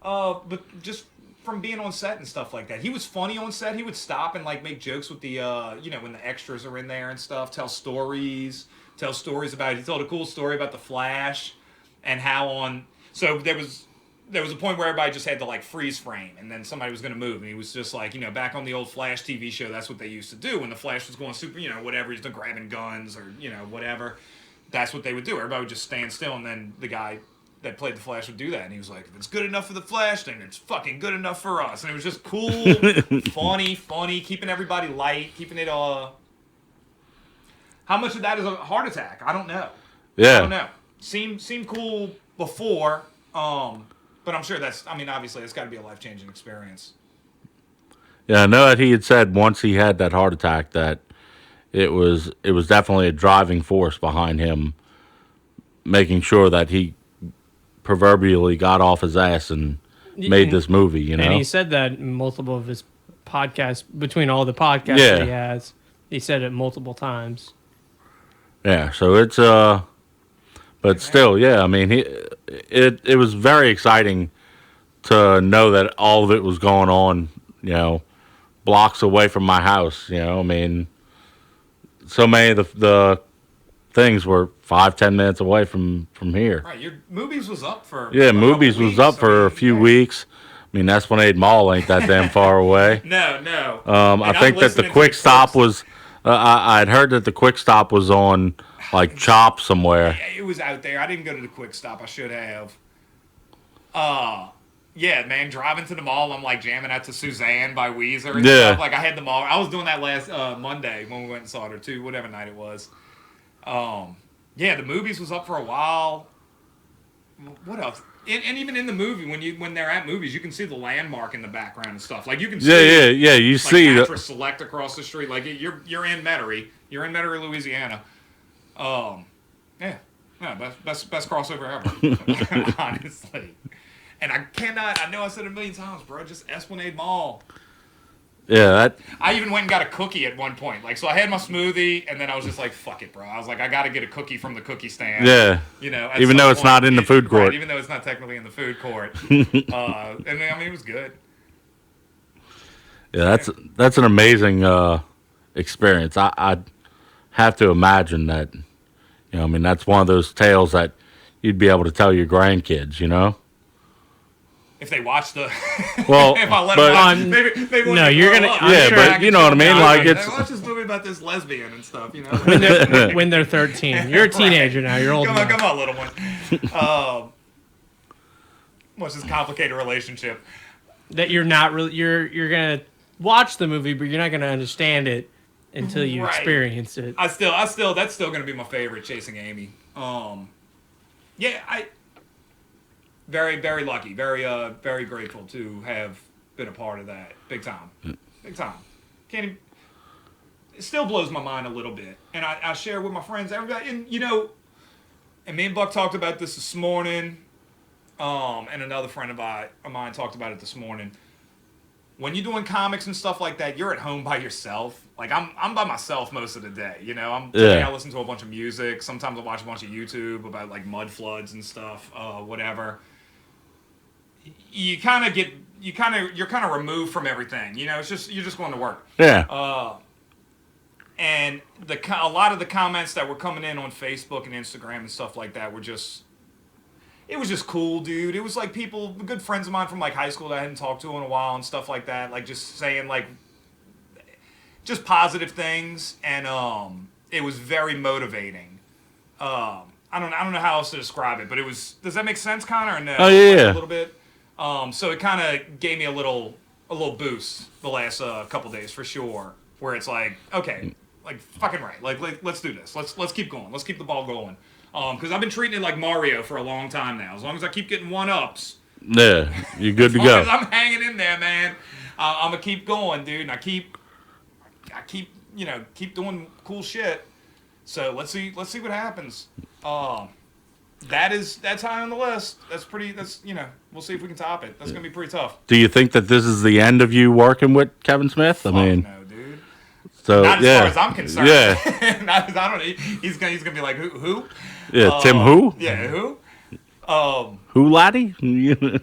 But just from being on set and stuff like that. He was funny on set. He would stop and like make jokes with the when the extras are in there and stuff, tell stories about it. He told a cool story about the Flash and how so there was a point where everybody just had to like freeze frame and then somebody was going to move, and he was just like, back on the old Flash TV show, that's what they used to do when the Flash was going super, whatever, he's grabbing guns or whatever. That's what they would do. Everybody would just stand still, and then the guy that played the Flash would do that, and he was like, if it's good enough for the Flash, then it's fucking good enough for us. And it was just cool, funny, keeping everybody light, keeping it how much of that is a heart attack? I don't know. Yeah. I don't know. Seemed cool before, but I'm sure obviously it's got to be a life-changing experience. Yeah, I know that he had said once he had that heart attack that it was definitely a driving force behind him making sure that he proverbially got off his ass and made this movie, And he said that in multiple of his podcasts, between all the podcasts that he has. He said it multiple times. Yeah, so it's but still, yeah, I mean, it was very exciting to know that all of it was going on, blocks away from my house, I mean, so many of the things were 5-10 minutes away from here. Right, your Movies was up for Movies was up for a few weeks. I mean, Esplanade Mall ain't that damn far away. No. I think that the Quick Stop was. I'd heard that the Quick Stop was on like Chop somewhere. It was out there. I didn't go to the Quick Stop. I should have. Yeah, man, driving to the mall, I'm like jamming out to Suzanne by Weezer and stuff. Like, I had the mall. I was doing that last Monday when we went and saw it, or two, whatever night it was. Yeah, the Movies was up for a while. What else? And even in the movie, when they're at Movies, you can see the landmark in the background and stuff. Like, you can see you like, see Mattress Select across the street. Like, you're in Metairie. You're in Metairie, Louisiana. Yeah, best crossover ever, honestly. And I know I said it a million times, bro, just Esplanade Mall. Yeah, I even went and got a cookie at one point. Like, so I had my smoothie, and then I was just like, fuck it, bro. I was like, I got to get a cookie from the cookie stand. Yeah. Even though it's not in the food court. Right, even though it's not technically in the food court. And it was good. Yeah, that's an amazing experience. I'd have to imagine that, that's one of those tales that you'd be able to tell your grandkids, If they watch the, well, if I let them watch, maybe no, you're gonna, but you know what I mean. Like it's watch this movie about this lesbian and stuff, when they're 13, you're a teenager now. You're old. Come on, little one. What's this complicated relationship? That you're not really. You're gonna watch the movie, but you're not gonna understand it until you experience it. That's still gonna be my favorite, Chasing Amy. Yeah, Very, very lucky. Very grateful to have been a part of that. Big time. Can't even, it still blows my mind a little bit. And I share it with my friends, everybody, and and me and Buck talked about this morning, and another friend of mine talked about it this morning. When you're doing comics and stuff like that, you're at home by yourself. Like I'm by myself most of the day. I listen to a bunch of music. Sometimes I watch a bunch of YouTube about like mud floods and stuff, whatever. You're kind of removed from everything. It's just you're just going to work. Yeah. And a lot of the comments that were coming in on Facebook and Instagram and stuff like that were just. It was just cool, dude. It was like people, good friends of mine from like high school that I hadn't talked to in a while and stuff like that. Like just saying like, just positive things, and it was very motivating. I don't know how else to describe it, but it was. Does that make sense, Connor? Or no? Oh yeah. Like, a little bit. So it kind of gave me a little boost the last couple days for sure. Where it's like, okay, like fucking right. Like let's do this. Let's keep going. Let's keep the ball going. Because I've been treating it like Mario for a long time now. As long as I keep getting 1-ups. Yeah, you're good to go. go. As I'm hanging in there, man. I'm gonna keep going, dude. And I keep doing cool shit. So let's see what happens. That's high on the list. We'll see if we can top it. That's gonna be pretty tough. Do you think that this is the end of you working with Kevin Smith? Fuck no, dude. So not as far as I'm concerned. Yeah. I don't. He's gonna be like who? Yeah, Tim who? Yeah, who? Who Lattie?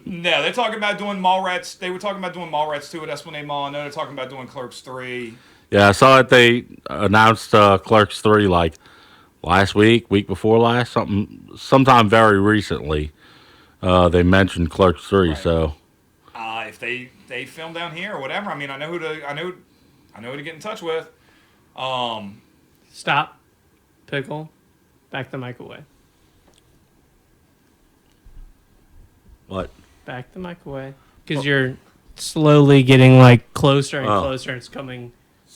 No, they're talking about doing Mallrats. They were talking about doing Mallrats 2 at Esplanade Mall. I know they're talking about doing Clerks 3. Yeah, I saw it. They announced Clerks 3 like last week before last, sometime very recently. They mentioned Clerks 3, right. So. If they film down here or whatever, I mean, I know who to get in touch with. Stop. Pickle. Back the mic away. What? Back the mic away. Because you're slowly getting like closer and closer, and it's coming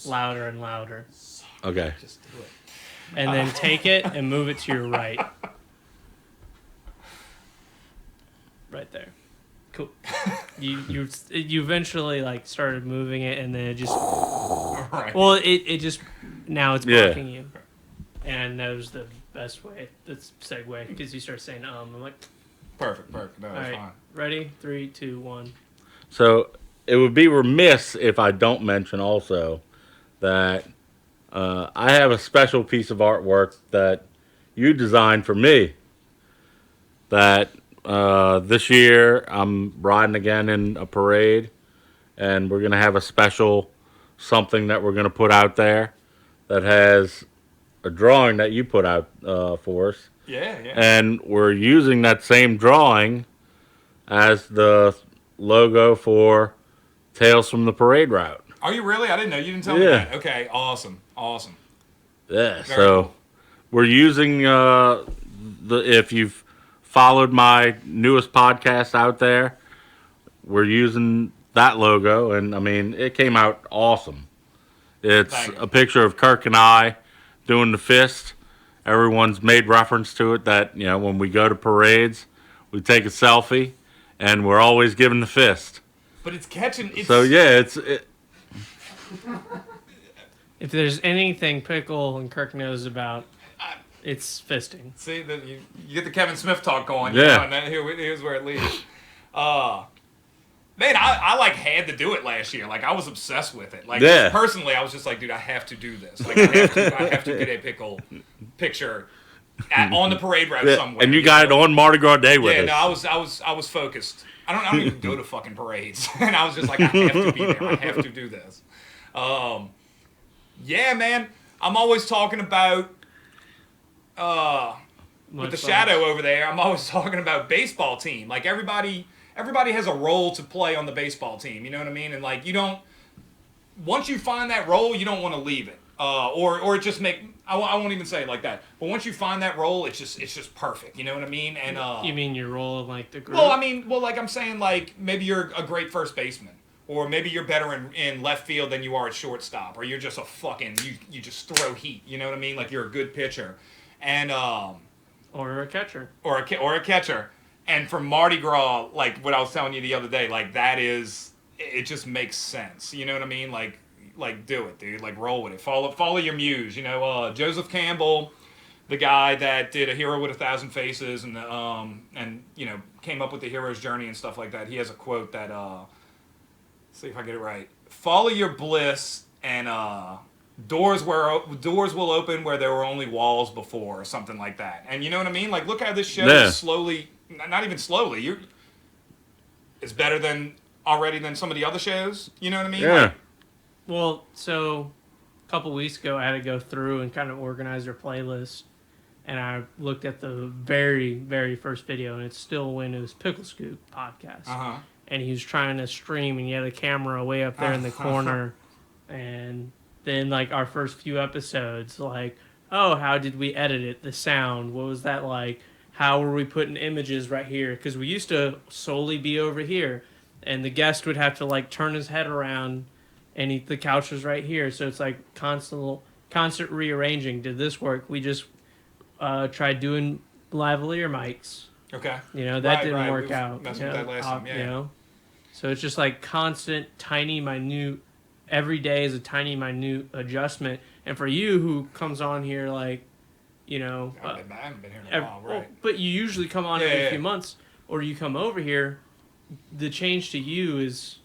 louder and louder. Okay. Just do it. And then take it and move it to your right. Right there. Cool. You eventually like started moving it, and then it just. Right. Well, it just now it's blocking you, and that was the best way. That's segue because you start saying I'm like. Perfect. No, that's fine. Ready? 3, 2, 1. So it would be remiss if I don't mention also that I have a special piece of artwork that you designed for me. That this year I'm riding again in a parade, and we're gonna have a special something that we're gonna put out there that has a drawing that you put out for us. Yeah. And we're using that same drawing as the logo for Tales from the Parade Route. Are you really? I didn't know. You didn't tell me that. Okay, awesome. Yeah, Very so cool. We're using if you've followed my newest podcast out there, we're using that logo, and I mean, it came out awesome. It's a picture of Kirk and I doing the fist. Everyone's made reference to it that, when we go to parades, we take a selfie, and we're always giving the fist. But it's catching. So, yeah, If there's anything Pickle and Kirk knows about, it's fisting. See, you get the Kevin Smith talk going. Yeah. And here's where it leads. Man, I had to do it last year. Like, I was obsessed with it. Like, personally, I was just like, dude, I have to do this. Like, I have to get a Pickle picture on the parade route somewhere. And you got it on Mardi Gras Day with us. No, I was focused. I don't even go to fucking parades. And I was just like, I have to be there. I have to do this. Yeah, man. I'm always talking about with the shadow over there. I'm always talking about baseball team. Like, everybody has a role to play on the baseball team. You know what I mean? And like, once you find that role, you don't want to leave it. Or it just I won't even say it like that. But once you find that role, it's just perfect. You know what I mean? And you mean your role of like the group? Well, like I'm saying, like maybe you're a great first baseman, or maybe you're better in left field than you are at shortstop, or you're just a fucking you just throw heat. You know what I mean? Like you're a good pitcher, and or a catcher, or a catcher. And for Mardi Gras, like what I was telling you the other day, like it just makes sense. You know what I mean? Like like do it, dude. Like roll with it. Follow your muse. You know, Joseph Campbell, the guy that did A Hero with a Thousand Faces and you know, came up with the hero's journey and stuff like that. He has a quote that see if I get it right. Follow your bliss and doors will open where there were only walls before, or something like that. And you know what I mean? Like, look how this show is slowly, not even slowly, it's better than some of the other shows. You know what I mean? Yeah. Like, Well, so a couple weeks ago, I had to go through and kind of organize their playlist, and I looked at the very, very first video, and it's still when it was Pickle Scoop podcast. uh-huh. And he was trying to stream, and he had a camera way up there in the corner, and then like our first few episodes, like, oh, how did we edit it? The sound, what was that like? How were we putting images right here? Because we used to solely be over here, and the guest would have to like turn his head around, and the couch was right here. So it's like constant rearranging. Did this work? We just tried doing lavalier mics. Okay. You know, that didn't right. work We out. messed You with know, that last time, yeah. You know? So it's just like constant, tiny, minute. Every day is a tiny, minute adjustment. And for you, who comes on here like, you know, I haven't been here in a while, right? well, but you usually come on every few months, or you come over here. The change to you is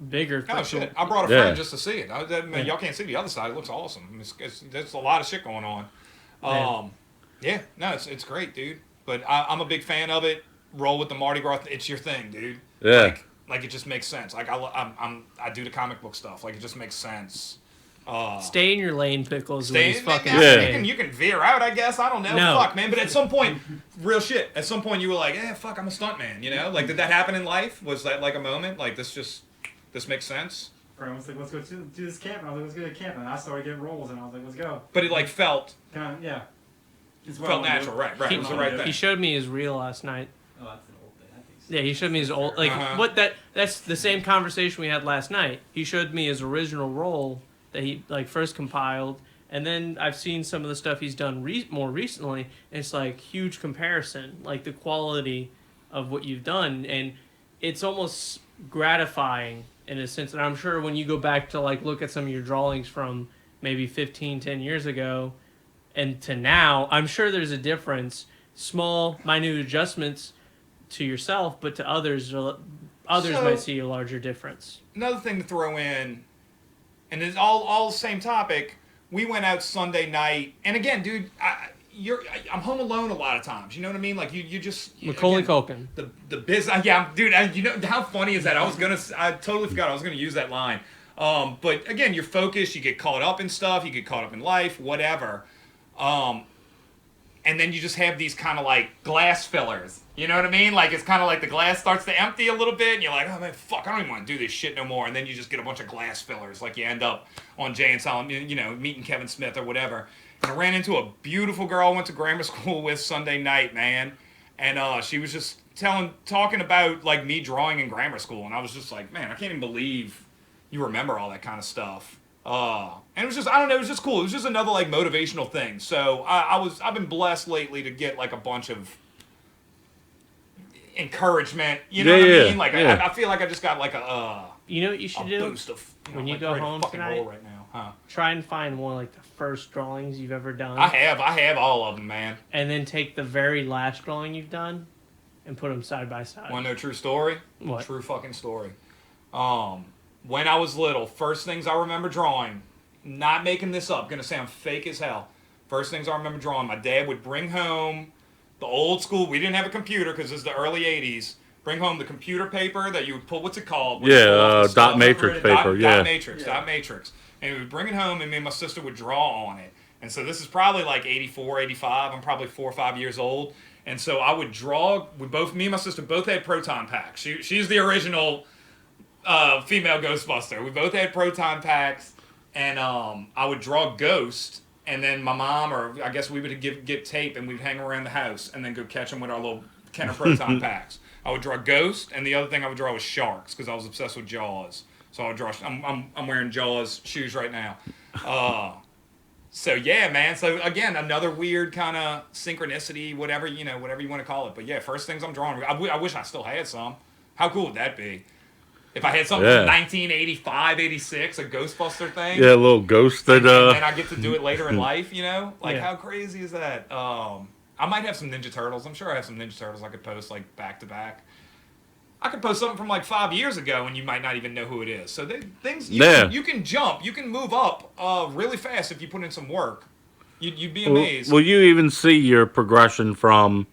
bigger. Oh shit! I brought a friend just to see it. Y'all can't see the other side. It looks awesome. There's a lot of shit going on. Yeah, no, it's great, dude. But I'm a big fan of it. Roll with the Mardi Gras. It's your thing, dude. Yeah. Like it just makes sense. Like I do the comic book stuff. Like it just makes sense. Stay in your lane, Pickles. You can veer out, I guess. I don't know. No. Fuck, man. But at some point, real shit. At some point, you were like, fuck, I'm a stuntman. You know, like did that happen in life? Was that like a moment? Like this makes sense. Friend was like, let's go do this camp. And I was like, let's go to camp. And I started getting roles, and I was like, let's go. But it like felt Yeah. It's felt natural, right? It was the right thing. He showed me his reel last night. Oh, that's an old thing. I think so. Yeah, he showed me his old that's the same conversation we had last night. He showed me his original role that he like first compiled, and then I've seen some of the stuff he's done more recently, and it's like huge comparison, like the quality of what you've done, and it's almost gratifying in a sense. And I'm sure when you go back to like look at some of your drawings from maybe 10 years ago and to now, I'm sure there's a difference, small, minute adjustments to yourself, but to others might see a larger difference. Another thing to throw in, and it's all the same topic. We went out Sunday night, and again, dude, I'm home alone a lot of times. You know what I mean? Like you just Macaulay Culkin. The business. Yeah, dude. You know how funny is that? I totally forgot I was gonna use that line. But again, you're focused. You get caught up in stuff. You get caught up in life, whatever. And then you just have these kind of like glass fillers. You know what I mean? Like it's kind of like the glass starts to empty a little bit, and you're like, oh man, fuck, I don't even want to do this shit no more. And then you just get a bunch of glass fillers. Like you end up on Jay and Silent, you know, meeting Kevin Smith or whatever. And I ran into a beautiful girl I went to grammar school with Sunday night, man. And she was just talking about like me drawing in grammar school, and I was just like, man, I can't even believe you remember all that kind of stuff. And it was just, I don't know, it was just cool. It was just another like motivational thing. So I've been blessed lately to get like a bunch of encouragement. You know what I mean? Like I feel like I just got like you know what you should do boost of when you like, go home tonight. Right now, huh? Try and find one of like the first drawings you've ever done. I have all of them, man. And then take the very last drawing you've done and put them side by side. Want to know a true story? What? True fucking story. When I was little, first things I remember drawing, not making this up, gonna sound fake as hell. First things I remember drawing, my dad would bring home the old school, we didn't have a computer because this is the early 80s, bring home the computer paper that you would pull, what's it called? Dot matrix paper, Dot matrix. And we would bring it home, and me and my sister would draw on it. And so this is probably like 84, 85, I'm probably 4 or 5 years old. And so I would draw, me and my sister both had proton packs. She's the original female Ghostbuster. We both had proton packs, and I would draw Ghost, and then my mom, or I guess we would get tape, and we'd hang around the house, and then go catch them with our little Kenner proton packs. I would draw Ghost, and the other thing I would draw was sharks, because I was obsessed with Jaws. So I would draw. I'm wearing Jaws shoes right now. So yeah, man. So again, another weird kind of synchronicity, whatever you want to call it. But yeah, first things I'm drawing. I wish I still had some. How cool would that be? If I had something Yeah. from 1985, 86, a Ghostbuster thing. Yeah, a little ghosted. And then I get to do it later in life, Like, Yeah. how crazy is that? I might have some Ninja Turtles. I'm sure I have some Ninja Turtles I could post, like, back to back. I could post something from, like, 5 years ago, and you might not even know who it is. So things, you can jump. You can move up really fast if you put in some work. You'd be amazed. Well, you even see your progression from,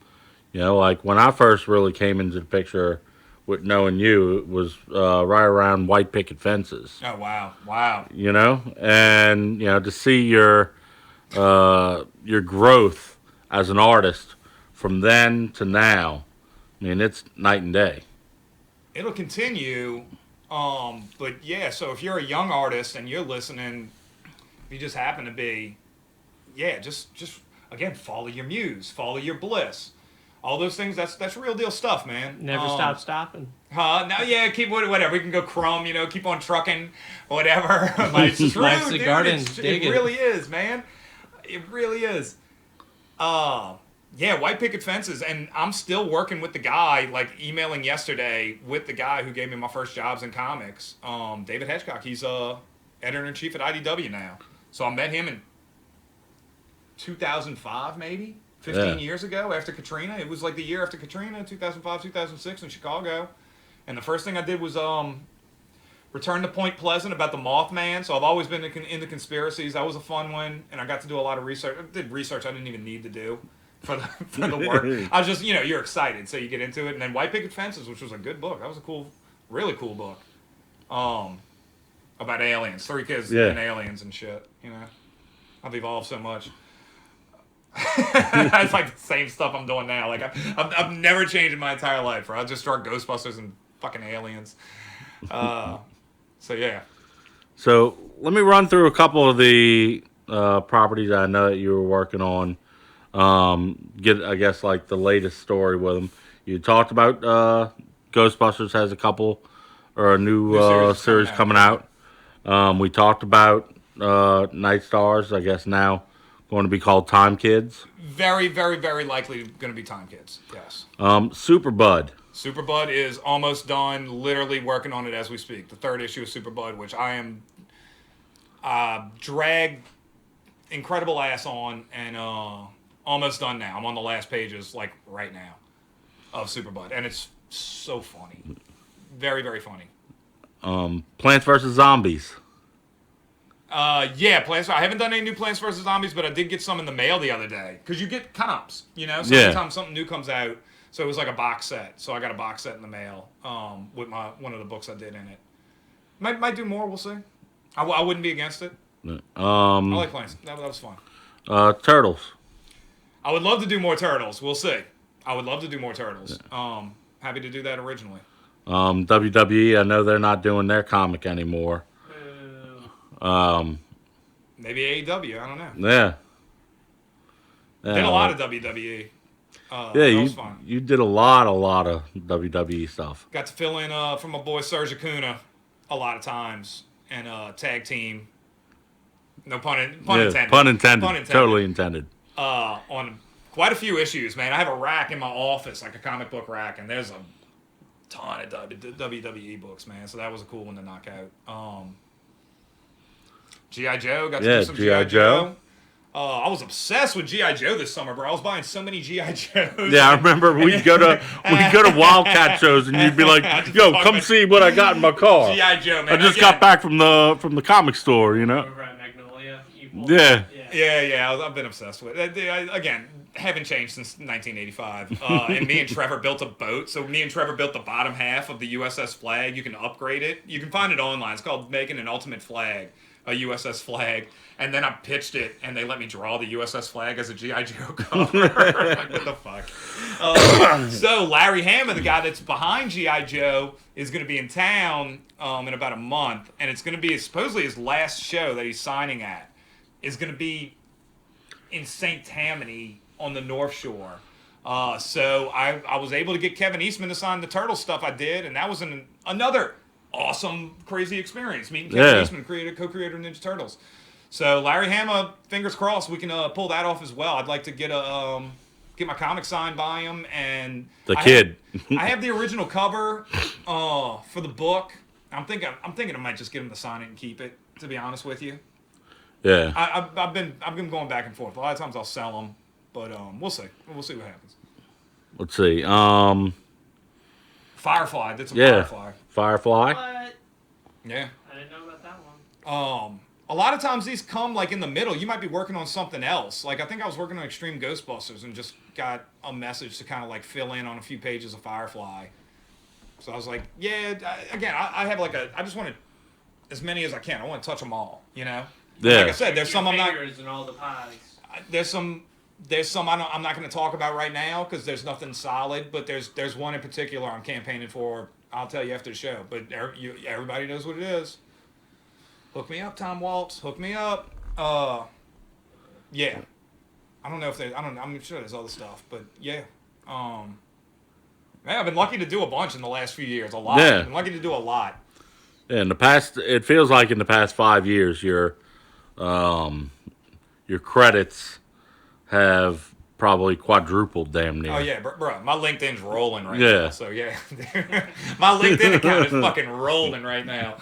like when I first really came into the picture with knowing you, it was right around white picket fences. Oh, wow. Wow. And to see your growth as an artist from then to now, I mean, it's night and day. It'll continue. But yeah, so if you're a young artist and you're listening, if you just happen to be, just again, follow your muse, follow your bliss. All those things, that's real deal stuff, man. Never stop stopping. No, keep whatever. We can go crumb, keep on trucking, whatever. But it's true, Life's a dude. garden. It Dig it. really is, man. It really is. White picket fences, and I'm still working with the guy, like emailing yesterday with the guy who gave me my first jobs in comics, David Hedgecock. He's editor-in-chief at IDW now. So I met him in 2005, maybe 15 years ago after Katrina. It was like the year after Katrina, 2005, 2006 in Chicago. And the first thing I did was return to Point Pleasant about the Mothman. So I've always been into conspiracies. That was a fun one, and I got to do a lot of research. I did research I didn't even need to do for the work. I was just, you're excited, so you get into it. And then White Picket Fences, which was a good book. That was a really cool book. About aliens, 3 kids and aliens and shit. I've evolved so much. It's like the same stuff I'm doing now. Like I've never changed in my entire life. Bro. I just draw Ghostbusters and fucking aliens. So yeah. So let me run through a couple of the properties I know that you were working on. Get, I guess, like the latest story with them. You talked about Ghostbusters has a couple or a new series coming out. We talked about NightStars. I guess now going to be called Time Kids. Very, very, very likely going to be Time Kids. Yes. Superbud. Superbud is almost done. Literally working on it as we speak. The 3rd issue of Superbud, which I am dragged incredible ass on, and almost done now. I'm on the last pages, like right now, of Superbud, and it's so funny. Very, very funny. Plants vs. Zombies. Plants. I haven't done any new Plants vs. Zombies, but I did get some in the mail the other day. Because you get comps, So anytime something new comes out, so it was like a box set. So I got a box set in the mail with one of the books I did in it. Might do more, we'll see. I wouldn't be against it. I like Plants. That was fun. Turtles. I would love to do more Turtles. We'll see. I would love to do more Turtles. Happy to do that originally. WWE, I know they're not doing their comic anymore. Maybe AEW, I don't know. Yeah. Did a lot of WWE. Yeah, was fun. you did a lot of WWE stuff. Got to fill in for my boy Serge Acuna a lot of times, and tag team. No pun intended. Pun intended. Totally intended. On quite a few issues, man. I have a rack in my office, like a comic book rack, and there's a ton of WWE books, man. So that was a cool one to knock out. G.I. Joe, got to do some G.I. Joe. I was obsessed with G.I. Joe this summer, bro. I was buying so many G.I. Joes. Yeah, I remember we'd go to Wildcat shows and you'd be like, "Yo, come see what I got in my car." G.I. Joe, man. I just got back from the comic store, Over at Magnolia. Yeah. I've been obsessed with it. Again, haven't changed since 1985. And me and Trevor built a boat. So me and Trevor built the bottom half of the USS Flag. You can upgrade it. You can find it online. It's called Making an Ultimate Flag, a USS Flag. And then I pitched it, and they let me draw the USS Flag as a G.I. Joe cover. Like, what the fuck? So Larry Hama, the guy that's behind G.I. Joe, is going to be in town in about a month. And it's going to be supposedly his last show that he's signing at is going to be in St. Tammany on the North Shore. So I was able to get Kevin Eastman to sign the Turtle stuff I did, and that was another awesome, crazy experience. Meeting Kevin Eastman, co-creator of Ninja Turtles. So Larry Hama, fingers crossed, we can pull that off as well. I'd like to get my comic signed by him, and I have the original cover for the book I'm thinking I might just get him to sign it and keep it. To be honest with you, Yeah. I've been going back and forth. A lot of times I'll sell them, but we'll see. We'll see what happens. Let's see. Firefly. I did some Yeah. Firefly. Firefly. What? Yeah. I didn't know about that one. A lot of times these come like in the middle. You might be working on something else. Like I think I was working on Extreme Ghostbusters and just got a message to kind of like fill in on a few pages of Firefly. So I was like, yeah. I have like I just want to as many as I can. I want to touch them all. You know. Yeah. Like I said, there's some I'm not. And all the pies. There's some I'm not going to talk about right now because there's nothing solid. But there's one in particular I'm campaigning for. I'll tell you after the show. But everybody knows what it is. Hook me up, Tom Waltz. Hook me up. Yeah. I don't know if I'm sure there's other stuff, but yeah. Man, I've been lucky to do a bunch in the last few years. A lot. Yeah. I've been lucky to do a lot. Yeah, in the past, it feels like in the past 5 years, your credits have probably quadrupled damn near. Oh yeah, bro. My LinkedIn's rolling right Yeah. now. So yeah. My LinkedIn account is fucking rolling right now.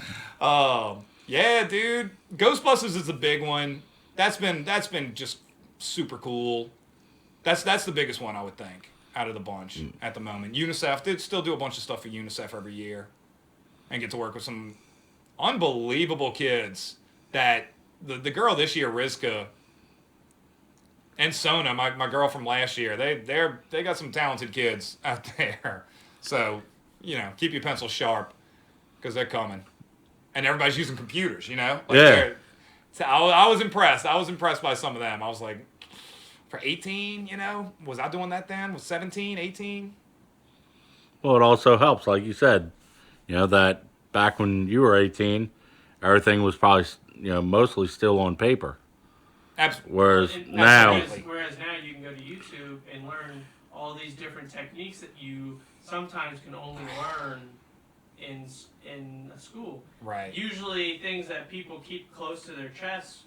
Yeah, dude. Ghostbusters is a big one. That's been just super cool. That's the biggest one I would think out of the bunch at the moment. UNICEF did still do a bunch of stuff for UNICEF every year, and get to work with some unbelievable kids. That the girl this year, Rizka, and Sona, my girl from last year, they got some talented kids out there. So keep your pencil sharp because they're coming. And everybody's using computers, Like Yeah. So I was impressed. I was impressed by some of them. I was like, for 18, was I doing that then? Was 17, 18? Well, it also helps, like you said, that back when you were 18, everything was probably, mostly still on paper. Absolutely. Whereas now, Whereas now you can go to YouTube and learn all these different techniques that you sometimes can only learn in a school. Right. Usually things that people keep close to their chest,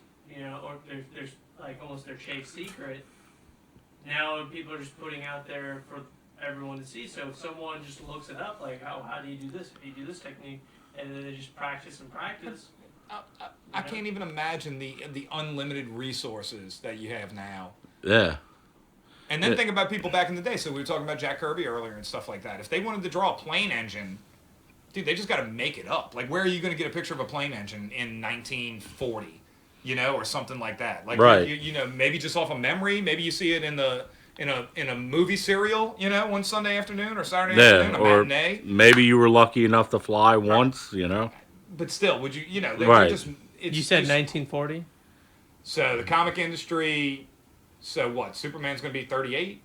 or there's like almost their trade secret. Now people are just putting out there for everyone to see. So if someone just looks it up, like, how do you do this? How do you do this technique? And then they just practice and practice. I can't even imagine the unlimited resources that you have now. yeah. And then think about people back in the day. So we were talking about Jack Kirby earlier and stuff like that. If they wanted to draw a plane engine, dude, they just got to make it up. Like, where are you going to get a picture of a plane engine in 1940? Or something like that. Like, right. Maybe just off of memory. Maybe you see it in a movie serial, one Sunday afternoon or Saturday afternoon, a or matinee. maybe you were lucky enough to fly once, But still, would you, Right. You said 1940? So the comic industry, so what? Superman's going to be 38?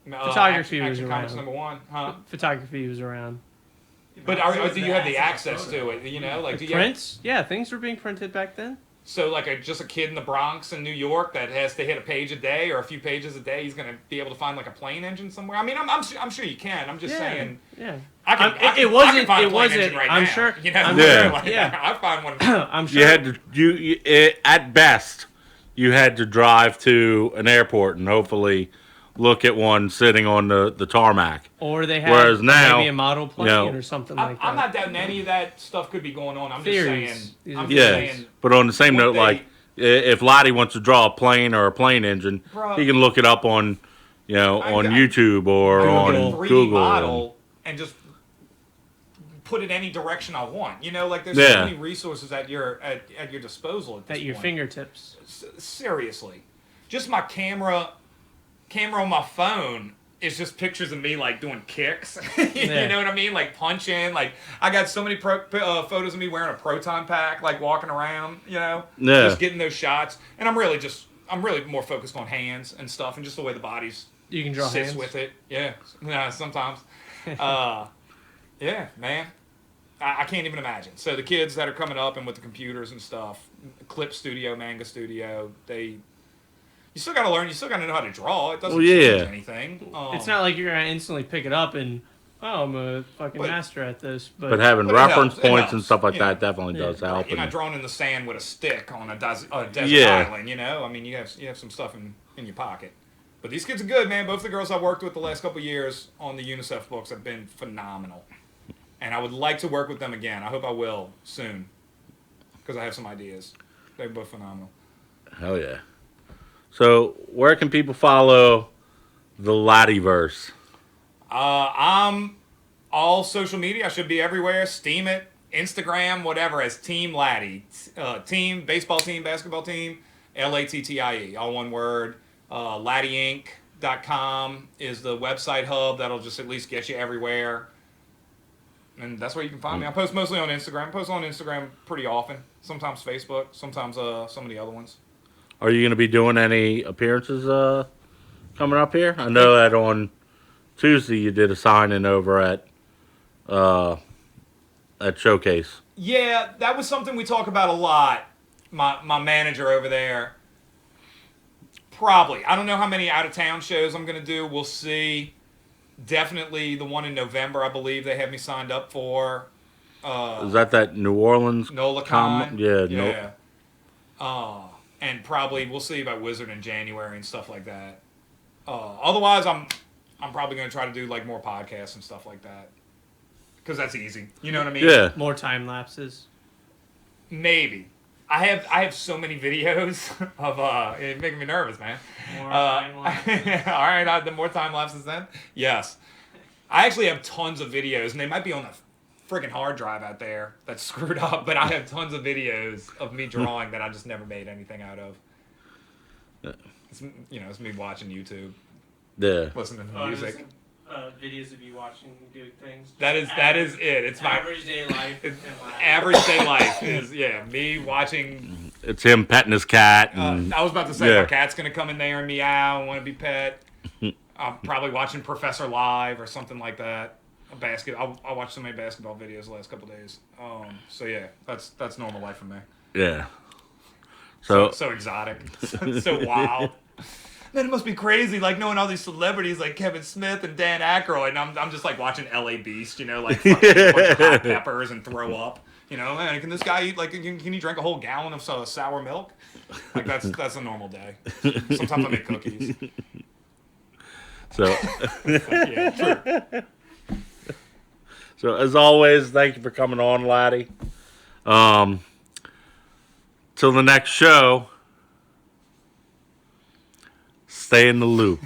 Photography was Action Comics around. #1, huh? Photography was around. But do you have the access to it? Like do you Prints? Yeah, things were being printed back then. So like just a kid in the Bronx in New York that has to hit a page a day or a few pages a day, he's gonna be able to find like a plane engine somewhere. I mean, I'm sure you can. I'm just saying. Yeah. I can find It a wasn't. plane engine right I'm now. sure. Yeah. Like, I find one. I'm sure. You had to at best you had to drive to an airport and hopefully look at one sitting on the tarmac. Or they had Whereas now, maybe a model plane or something like that. I'm not doubting any of that stuff could be going on. I'm Theories. just These saying. are I'm just Yeah, saying. but on the same what note, they- like if Lattie wants to draw a plane or a plane engine, Bruh. he can look it up on on I- YouTube or Google. on 3D Google. model and just put it any direction I want. Like there's Yeah. so many resources at your disposal at this At your point. fingertips. Seriously, just my camera on my phone is just pictures of me like doing kicks. Yeah. You know what I mean? Like punching. Like I got so many photos of me wearing a proton pack, like walking around. Yeah. Just getting those shots. And I'm really more focused on hands and stuff, and just the way the body's You can draw sits hands. with it. Yeah, sometimes. Yeah, man. I can't even imagine. So the kids that are coming up and with the computers and stuff, Clip Studio, Manga Studio, you still got to learn. You still got to know how to draw. It doesn't change anything. It's not like you're gonna instantly pick it up and I'm a fucking But- master at this. But having But it reference helps. It points and helps. stuff like Yeah. that definitely does help. You're not and- drawing in the sand with a stick on a desert Yeah. island. I mean, you have some stuff in your pocket. But these kids are good, man. Both the girls I worked with the last couple of years on the UNICEF books have been phenomenal. and I would like to work with them again. I hope I will soon, because I have some ideas. They're both phenomenal. Hell yeah. So, where can people follow the Lattieverse? I'm all social media. I should be everywhere. Steam it, Instagram, whatever, as Team Lattie. Team, baseball team, basketball team, LATTIE, all one word. LattieInc.com is the website hub that'll just at least get you everywhere. And that's where you can find me. I post mostly on Instagram. I post on Instagram pretty often. Sometimes Facebook, sometimes some of the other ones. Are you going to be doing any appearances coming up here? I know that on Tuesday you did a signing over at Showcase. Yeah, that was something we talk about a lot. My manager over there. Probably. I don't know how many out-of-town shows I'm going to do. We'll see. Definitely the one in November, I believe they have me signed up for. Is that New Orleans? NolaCon? Yeah. And probably we'll see about Wizard in January and stuff like that. Otherwise, I'm probably going to try to do like more podcasts and stuff like that. Because that's easy. You know what I mean? Yeah. More time lapses. Maybe. I have so many videos of it's making me nervous, man. More time lapses. All right, the more time lapses then. Yes, I actually have tons of videos, and they might be on a friggin' hard drive out there that's screwed up. But I have tons of videos of me drawing that I just never made anything out of. It's me watching YouTube, Yeah. listening to music. Videos of you watching do things. That is it. It's my average day life. average day life is me watching. It's him petting his cat. And, I was about to say yeah. my cat's gonna come in there and meow and want to be pet. I'm probably watching Professor Live or something like that. I watched so many basketball videos the last couple of days. So yeah, that's normal life for me. yeah. So So, exotic, so wild. Man, it must be crazy, like knowing all these celebrities like Kevin Smith and Dan Aykroyd, and I'm just like watching LA Beast, like fucking a bunch of hot peppers and throw up. Man, can this guy eat can he drink a whole gallon of sour milk? Like that's a normal day. Sometimes I make cookies. so, Yeah, true. so as always, thank you for coming on, Laddie. Till the next show, stay in the loop.